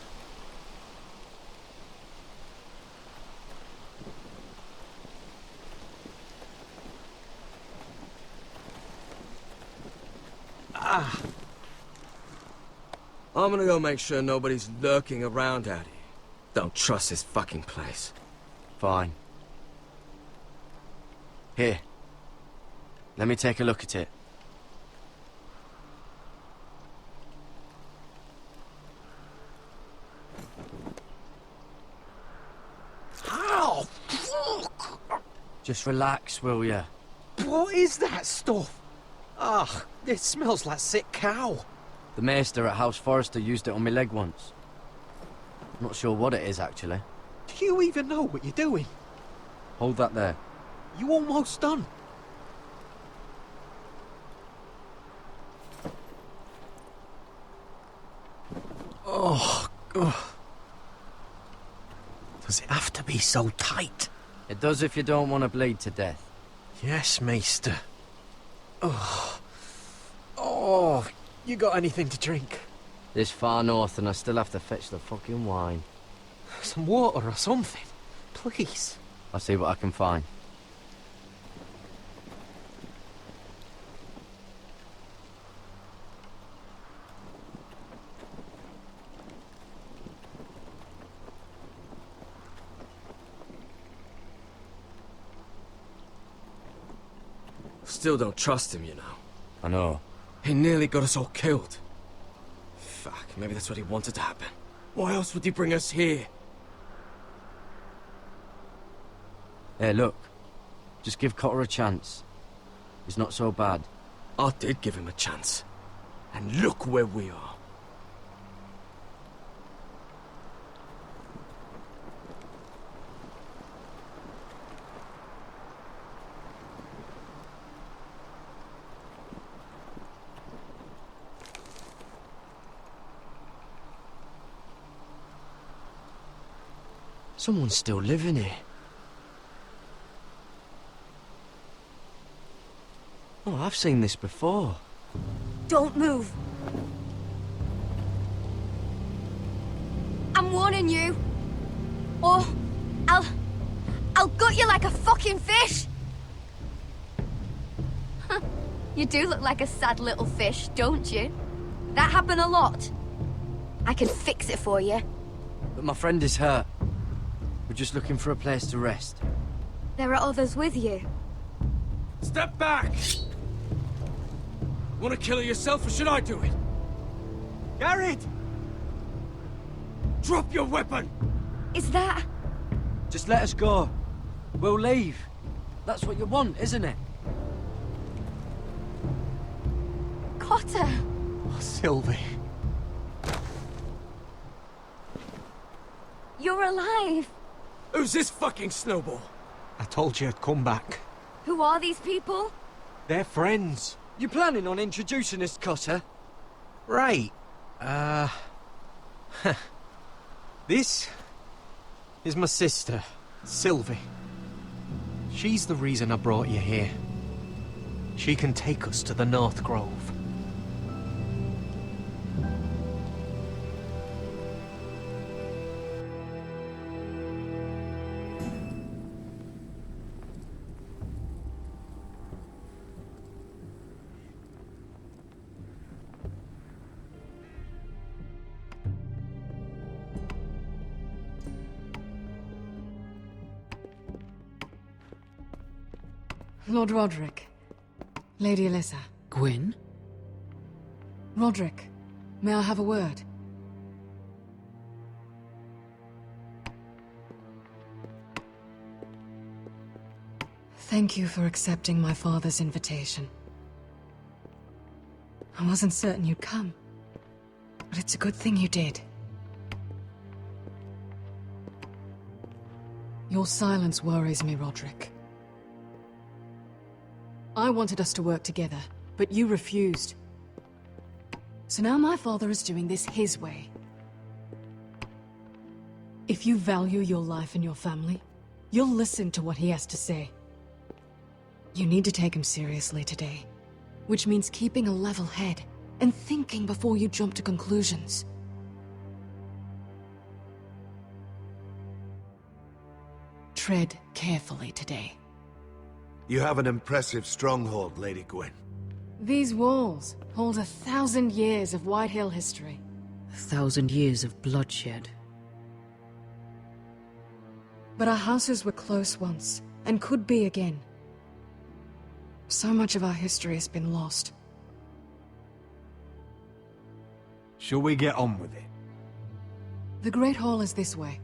I'm gonna go make sure nobody's lurking around out here. Don't trust this fucking place. Fine. Here. Let me take a look at it. Ow! Fuck! Just relax, will ya? What is that stuff? Ah, it smells like sick cow. The maester at House Forrester used it on my leg once. Not sure what it is, actually. Do you even know what you're doing? Hold that there. You almost done. Oh, God. Does it have to be so tight? It does if you don't want to bleed to death. Yes, Maester. Oh. Oh, you got anything to drink? This far north and I still have to fetch the fucking wine. Some water or something, please. I'll see what I can find. Still don't trust him, you know. I know. He nearly got us all killed. Fuck, maybe that's what he wanted to happen. Why else would he bring us here? Hey, look. Just give Cotter a chance. He's not so bad. I did give him a chance. And look where we are. Someone's still living here. Oh, I've seen this before. Don't move. I'm warning you. Or I'll gut you like a fucking fish. You do look like a sad little fish, don't you? That happen a lot. I can fix it for you. But my friend is hurt. We're just looking for a place to rest. There are others with you. Step back! Want to kill her yourself, or should I do it? Garrett! Drop your weapon! Is that... Just let us go. We'll leave. That's what you want, isn't it? Cotter! Oh, Sylvie. You're alive! Who's this fucking snowball? I told you I'd come back. Who are these people? They're friends. You planning on introducing us, Cotter? Right. This is my sister, Sylvie. She's the reason I brought you here. She can take us to the North Grove. Lord Roderick. Lady Alyssa. Gwyn? Roderick, may I have a word? Thank you for accepting my father's invitation. I wasn't certain you'd come, but it's a good thing you did. Your silence worries me, Roderick. I wanted us to work together, but you refused. So now my father is doing this his way. If you value your life and your family, you'll listen to what he has to say. You need to take him seriously today, which means keeping a level head and thinking before you jump to conclusions. Tread carefully today. You have an impressive stronghold, Lady Gwyn. These walls hold 1,000 years of Whitehill history. 1,000 years of bloodshed. But our houses were close once, and could be again. So much of our history has been lost. Shall we get on with it? The Great Hall is this way.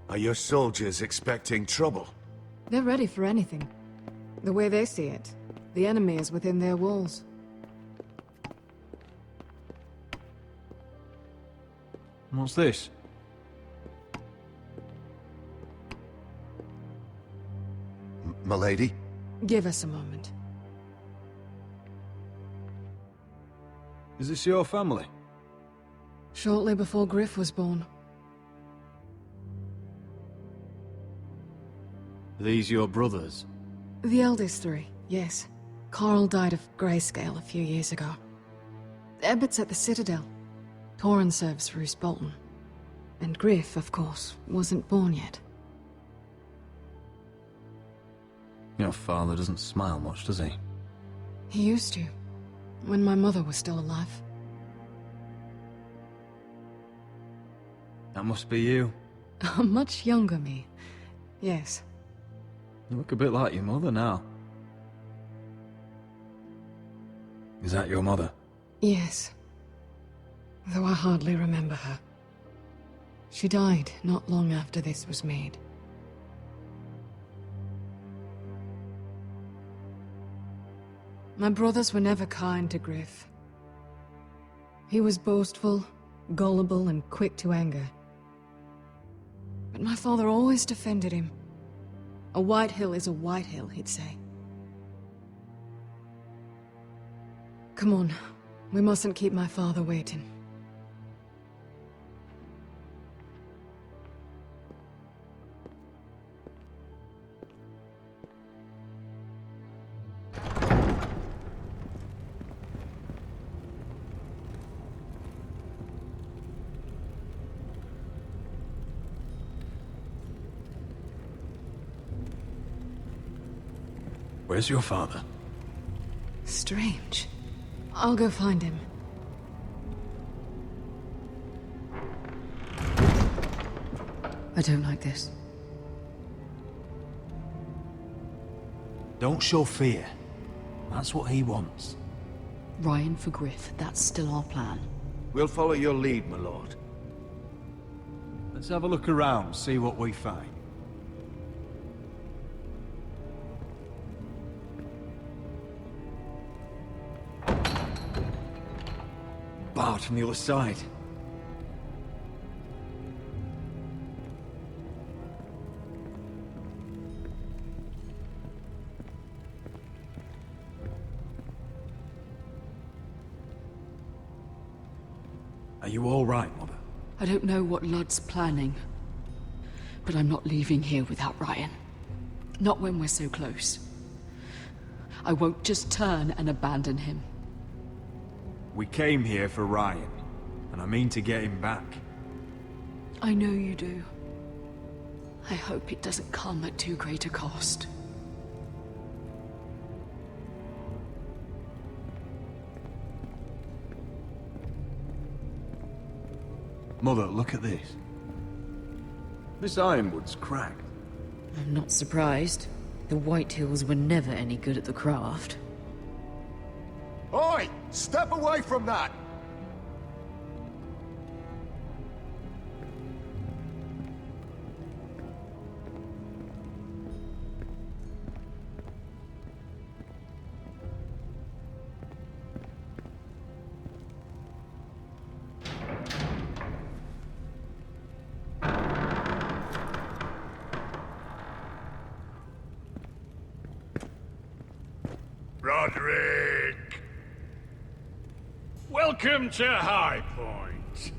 Are your soldiers expecting trouble? They're ready for anything. The way they see it, the enemy is within their walls. What's this? Milady? Give us a moment. Is this your family? Shortly before Griff was born. These your brothers? The eldest three, yes. Carl died of grayscale a few years ago. Ebbett's at the Citadel. Torrin serves Roose Bolton. And Griff, of course, wasn't born yet. Your father doesn't smile much, does he? He used to, when my mother was still alive. That must be you. A much younger me, yes. You look a bit like your mother now. Is that your mother? Yes. Though I hardly remember her. She died not long after this was made. My brothers were never kind to Griff. He was boastful, gullible, and quick to anger. But my father always defended him. A Whitehill is a Whitehill, he'd say. Come on, we mustn't keep my father waiting. Where's your father? Strange. I'll go find him. I don't like this. Don't show fear. That's what he wants. Ryan for Griff, that's still our plan. We'll follow your lead, my lord. Let's have a look around, see what we find. Barred from the other side. Are you all right, Mother? I don't know what Ludd's planning, but I'm not leaving here without Ryan. Not when we're so close. I won't just turn and abandon him. We came here for Ryan, and I mean to get him back. I know you do. I hope it doesn't come at too great a cost. Mother, look at this. This ironwood's cracked. I'm not surprised. The Whitehills were never any good at the craft. Oi! Step away from that! Roderick! Welcome to High Point.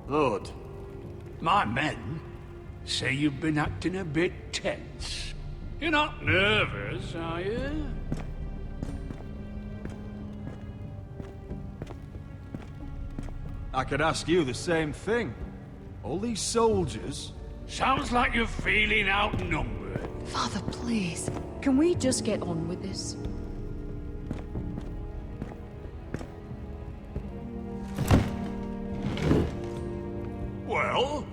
Lord, my men say you've been acting a bit tense. You're not nervous, are you? I could ask you the same thing. All these soldiers... Sounds like you're feeling outnumbered. Father, please. Can we just get on with this? Well?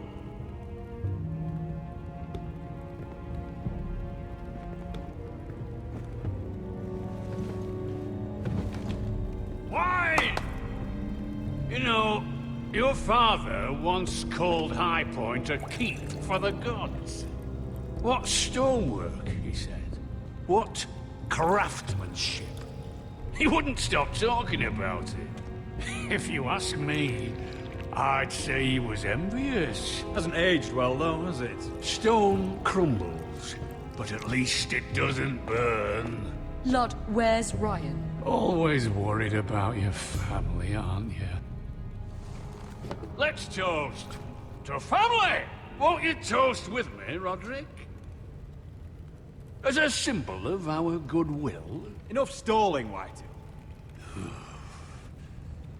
Why? You know, your father once called High Point a keep for the gods. What stonework, he said. What craftsmanship. He wouldn't stop talking about it. If you ask me, I'd say he was envious. Hasn't aged well, though, has it? Stone crumbles, but at least it doesn't burn. Lord, where's Ryan? Always worried about your family, aren't you? Let's toast to family! Won't you toast with me, Roderick? As a symbol of our goodwill. Enough stalling, Whitey.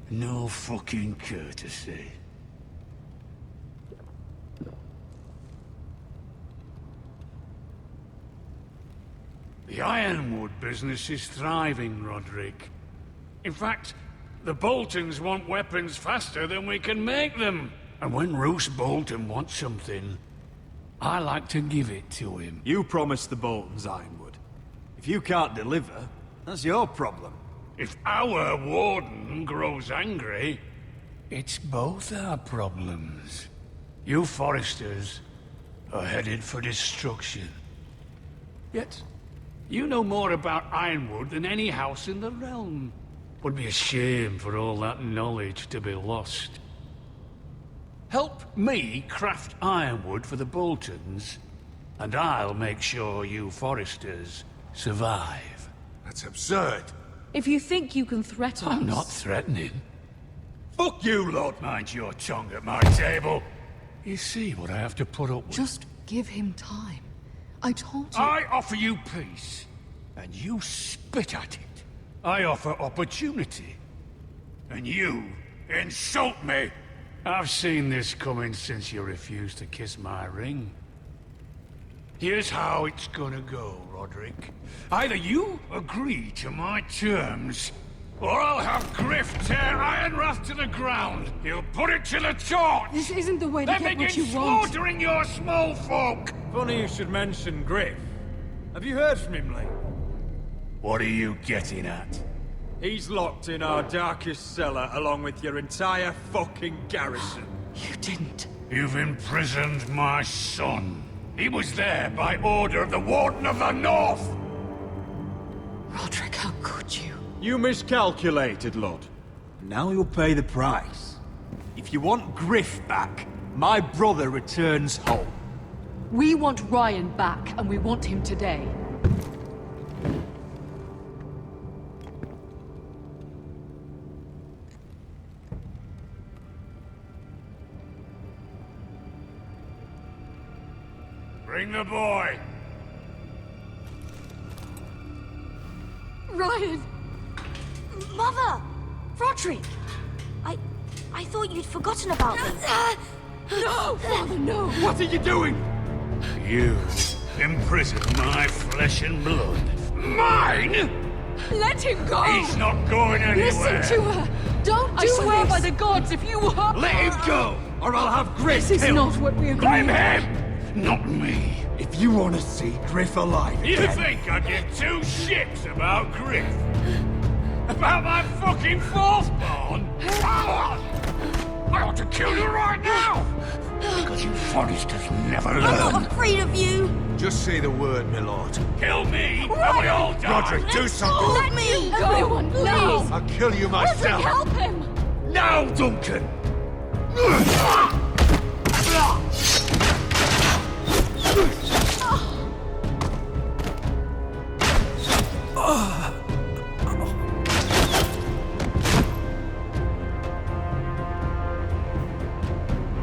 No fucking courtesy. The ironwood business is thriving, Roderick. In fact, the Boltons want weapons faster than we can make them. And when Roose Bolton wants something, I like to give it to him. You promised the Boltons ironwood. If you can't deliver, that's your problem. If our warden grows angry, it's both our problems. You Foresters are headed for destruction. Yet, you know more about ironwood than any house in the realm. Would be a shame for all that knowledge to be lost. Help me craft ironwood for the Boltons, and I'll make sure you Foresters survive. That's absurd. If you think you can threaten us... I'm not threatening. Fuck you, Lord! Mind your tongue at my table. You see what I have to put up with. Just give him time. I told you... I offer you peace, and you spit at it. I offer opportunity, and you insult me. I've seen this coming since you refused to kiss my ring. Here's how it's gonna go, Roderick. Either you agree to my terms, or I'll have Griff tear Ironrath to the ground. He'll put it to the torch. This isn't the way to get what you want. Slaughtering your small folk. Funny you should mention Griff. Have you heard from him, Lee? What are you getting at? He's locked in our darkest cellar along with your entire fucking garrison. You didn't. You've imprisoned my son. He was there by order of the Warden of the North! Roderick, how could you? You miscalculated, Lord. Now you'll pay the price. If you want Griff back, my brother returns home. We want Ryan back, and we want him today. Bring the boy! Ryan! Mother! Roderick! I thought you'd forgotten about me. No! Father, no! What are you doing? You imprison my flesh and blood. Mine?! Let him go! He's not going anywhere! Listen to her! Don't I do swear this! by the gods, if you hurt... Let him go, or I'll have Griff This is killed. not what we agreed. Blame him, not me. If you want to see Griff alive You again... think I give two shits about Griff? About my fucking fourth born? I ought to kill you right now! Because you Forresters never learn. I'm not afraid of you. Just say the word, my lord. Kill me, and we all die. Roderick, do something. Let me go. Everyone, please! I'll kill you myself. Help him! Now, Duncan!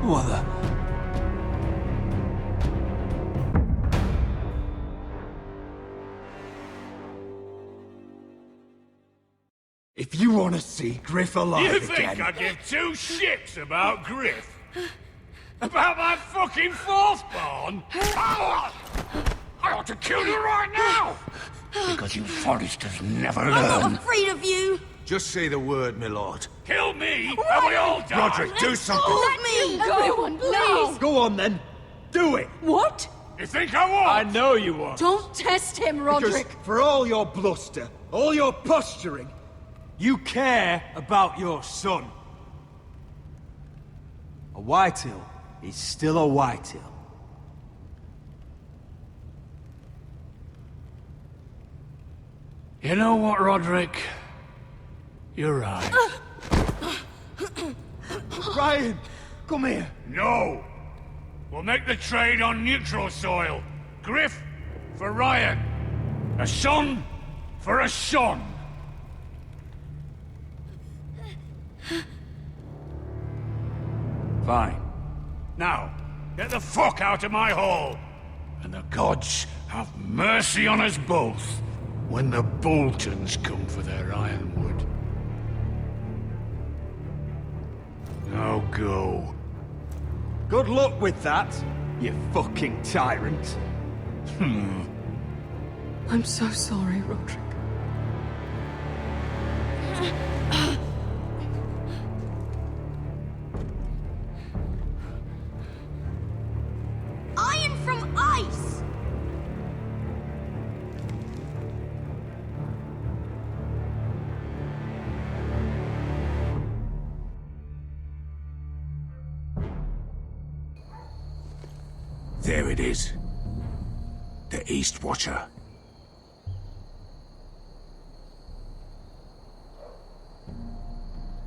What the... If you want to see Griff alive You again... think I give two shits about Griff? About my fucking fourth born? I ought to kill you right now! Because you Forresters never learn. I'm not afraid of you. Just say the word, my lord. Kill me, and we all die. Roderick, do something. Let me go. Everyone, please! Go on then. Do it. What? You think I won't? I know you won't. Don't test him, Because Roderick! for all your bluster, all your posturing, you care about your son. A Whitehill is still a Whitehill. You know what, Roderick? You're right. Ryan, come here. No! We'll make the trade on neutral soil. Griff for Ryan. A son for a son. Fine. Now, get the fuck out of my hall. And the gods have mercy on us both when the Boltons come for their ironwood. Now go. Good luck with that, you fucking tyrant. I'm so sorry, Roderick. Iron from ice. There it is. The East Watcher.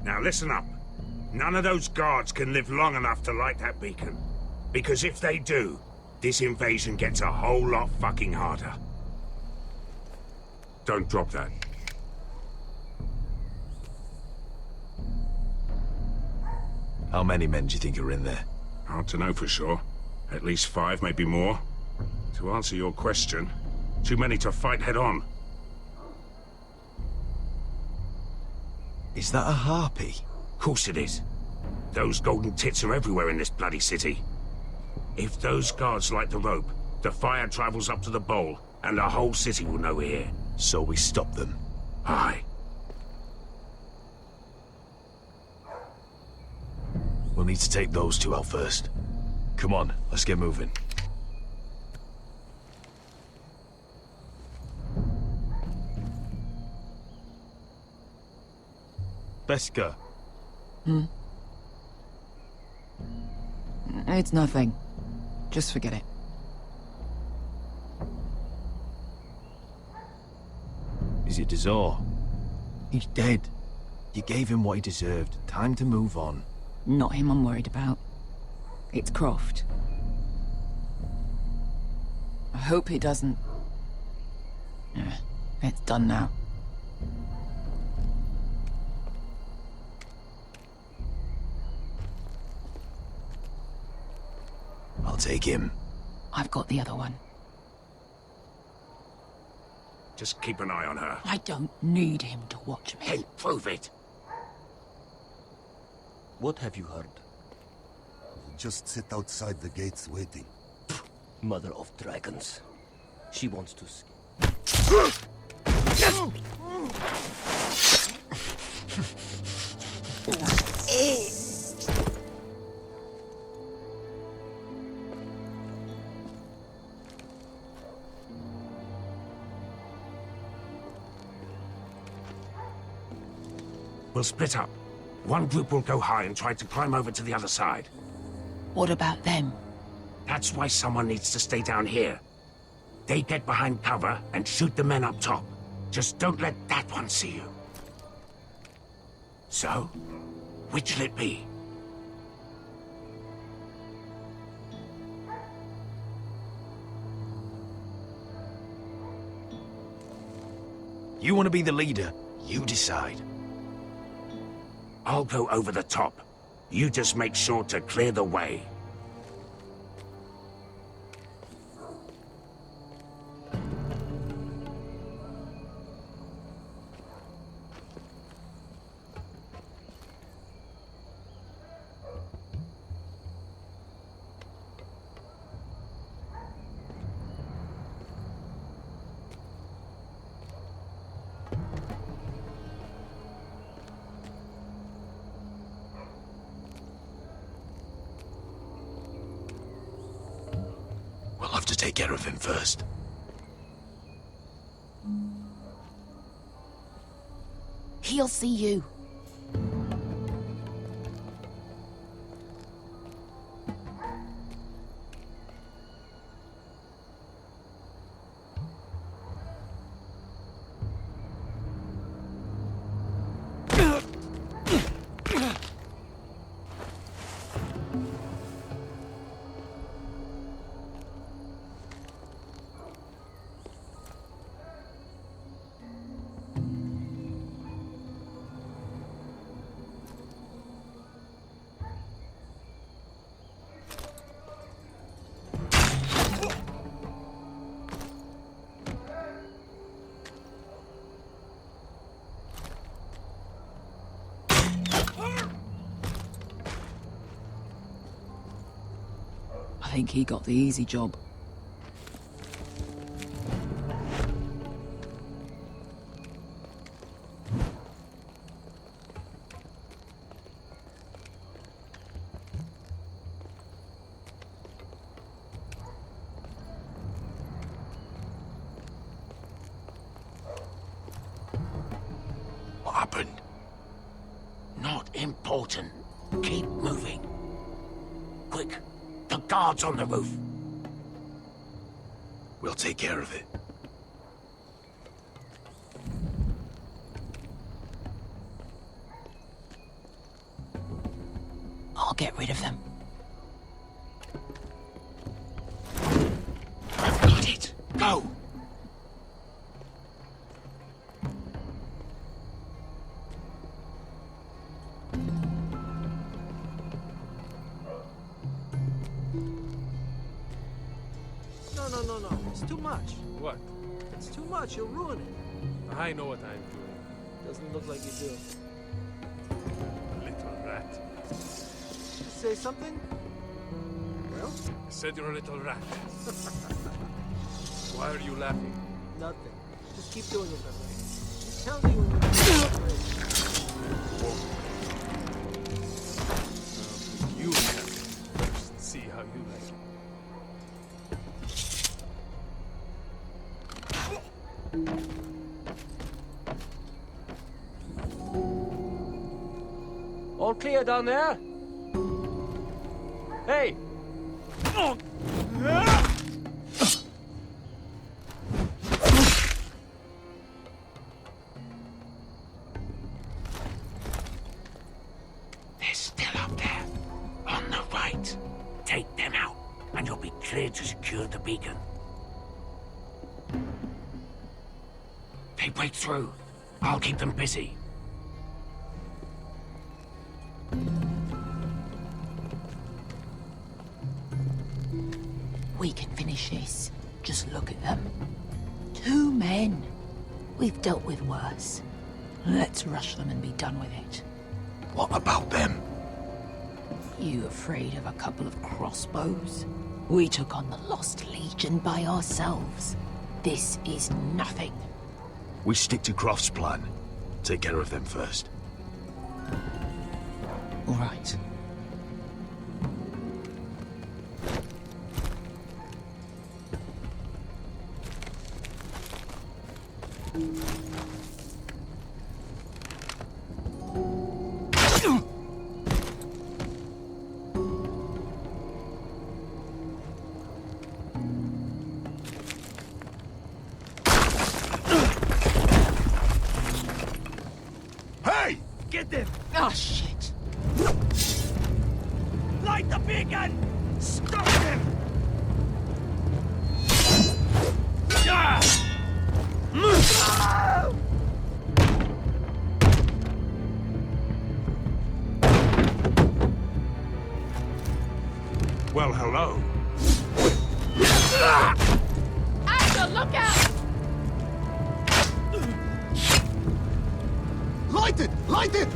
Now listen up. None of those guards can live long enough to light that beacon. Because if they do, this invasion gets a whole lot fucking harder. Don't drop that. How many men do you think are in there? Hard to know for sure. At least 5, maybe more. To answer your question, too many to fight head on. Is that a harpy? Of course it is. Those golden tits are everywhere in this bloody city. If those guards light the rope, the fire travels up to the bowl, and the whole city will know we're here. So we stop them? Aye. We'll need to take those two out first. Come on, let's get moving. Beska. It's nothing. Just forget it. Is it Dazor? He's dead. You gave him what he deserved. Time to move on. Not him I'm worried about. It's Croft. I hope he doesn't... It's done now. I'll take him. I've got the other one. Just keep an eye on her. I don't need him to watch me. Hey, prove it! What have you heard? Just sit outside the gates waiting. Mother of dragons. She wants to escape. We'll split up. One group will go high and try to climb over to the other side. What about them? That's why someone needs to stay down here. They get behind cover and shoot the men up top. Just don't let that one see you. So, which'll it be? You want to be the leader, you decide. I'll go over the top. You just make sure to clear the way. We'll have to take care of him first. He'll see you. I think he got the easy job. What happened? Not important. Keep moving. Quick. The guards on the roof. We'll take care of it. I'll get rid of them. I've got it. Go! No. It's too much. What? It's too much. You'll ruin it. I know what I'm doing. Doesn't look like you do. Little rat. Say something? Well? I said you're a little rat. Why are you laughing? Nothing. Just keep doing it that way. Just tell me when you're You have to first see how you like it. All clear down there? Hey! They're still up there. On the right. Take them out, and you'll be cleared to secure the beacon. They break through. I'll keep them busy. We can finish this. Just look at them. 2 men. We've dealt with worse. Let's rush them and be done with it. What about them? You afraid of a couple of crossbows? We took on the Lost Legion by ourselves. This is nothing. We stick to Croft's plan. Take care of them first. All right. Hey! Get them! Oh, shit. Light the beacon! Stop them! Ah! Well, hello. Asher, look out! Light it! Light it!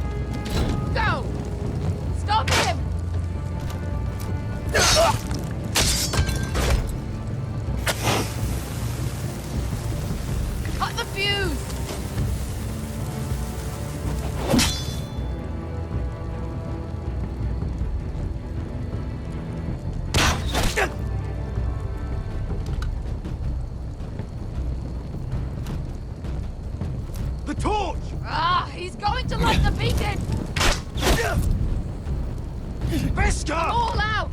Go! Stop him! Cut the fuse! The torch! Ah, he's going to light the beacon! Beskar! All out!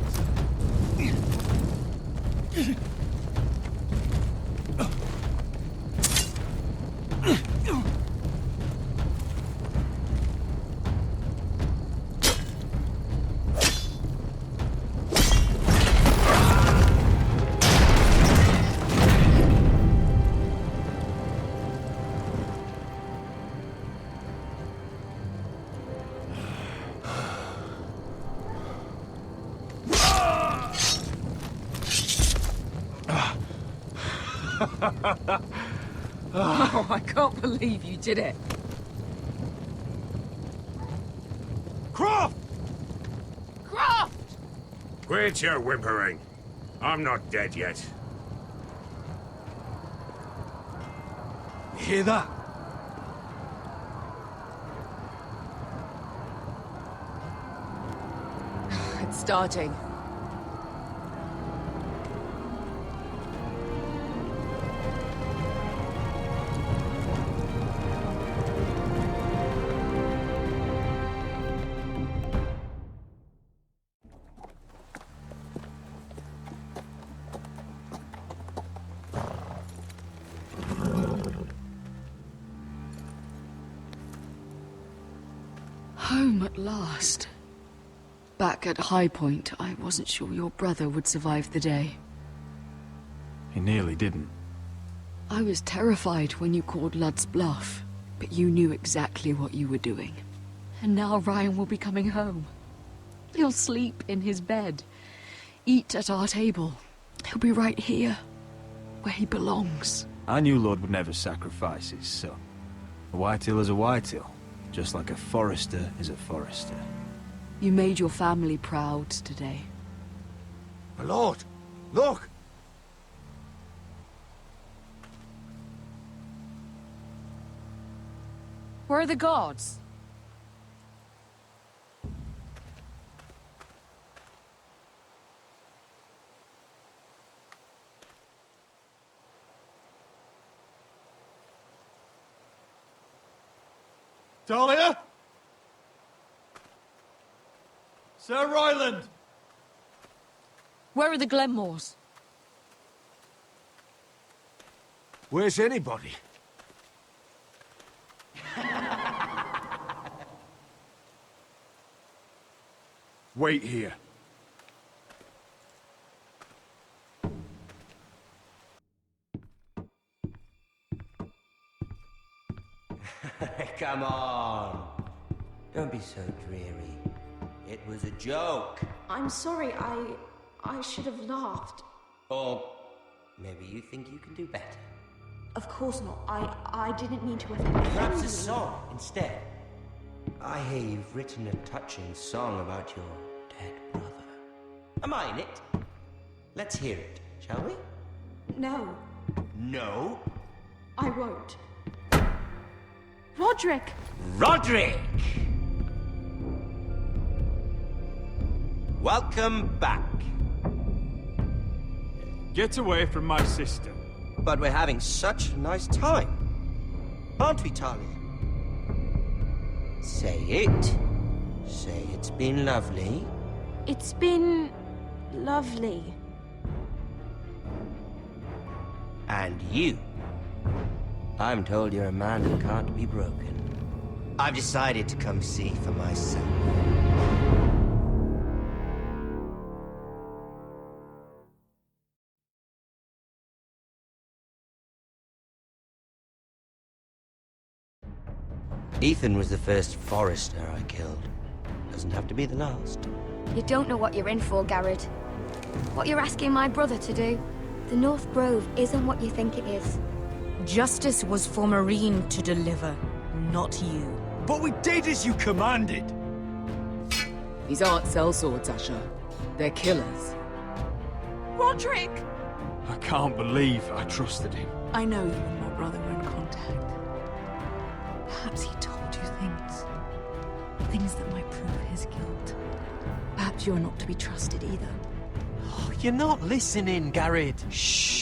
Oh, I can't believe you did it. Croft! Croft! Quit your whimpering. I'm not dead yet. You hear that? It's starting. Home at last. Back at High Point, I wasn't sure your brother would survive the day. He nearly didn't. I was terrified when you called Ludd's bluff, but you knew exactly what you were doing. And now Ryan will be coming home. He'll sleep in his bed, eat at our table. He'll be right here, where he belongs. I knew Lord would never sacrifice his son. A Whitehill is a Whitehill, just like a Forrester is a Forrester. You made your family proud today. My lord, look! Where are the guards? Talia? Sir Ryland! Where are the Glenmores? Where's anybody? Wait here. Come on. Don't be so dreary. It was a joke. I'm sorry, I should have laughed. Or maybe you think you can do better. Of course not. I didn't mean to offend Perhaps you. a song instead. I hear you've written a touching song about your dead brother. Am I in it? Let's hear it, shall we? No, No? I won't. Roderick! Roderick! Welcome back. Get away from my sister. But we're having such a nice time. Aren't we, Talia? Say it. Say it's been lovely. It's been... lovely. And you. I'm told you're a man who can't be broken. I've decided to come see for myself. Ethan was the first Forrester I killed. Doesn't have to be the last. You don't know what you're in for, Garrett. What you're asking my brother to do. The North Grove isn't what you think it is. Justice was for Marine to deliver, not you. But we did as you commanded! These aren't sellswords, Asher. They're killers. Roderick! I can't believe I trusted him. I know you and my brother were in contact. Perhaps he told you things. Things that might prove his guilt. Perhaps you're not to be trusted either. Oh, you're not listening, Garrett. Shh!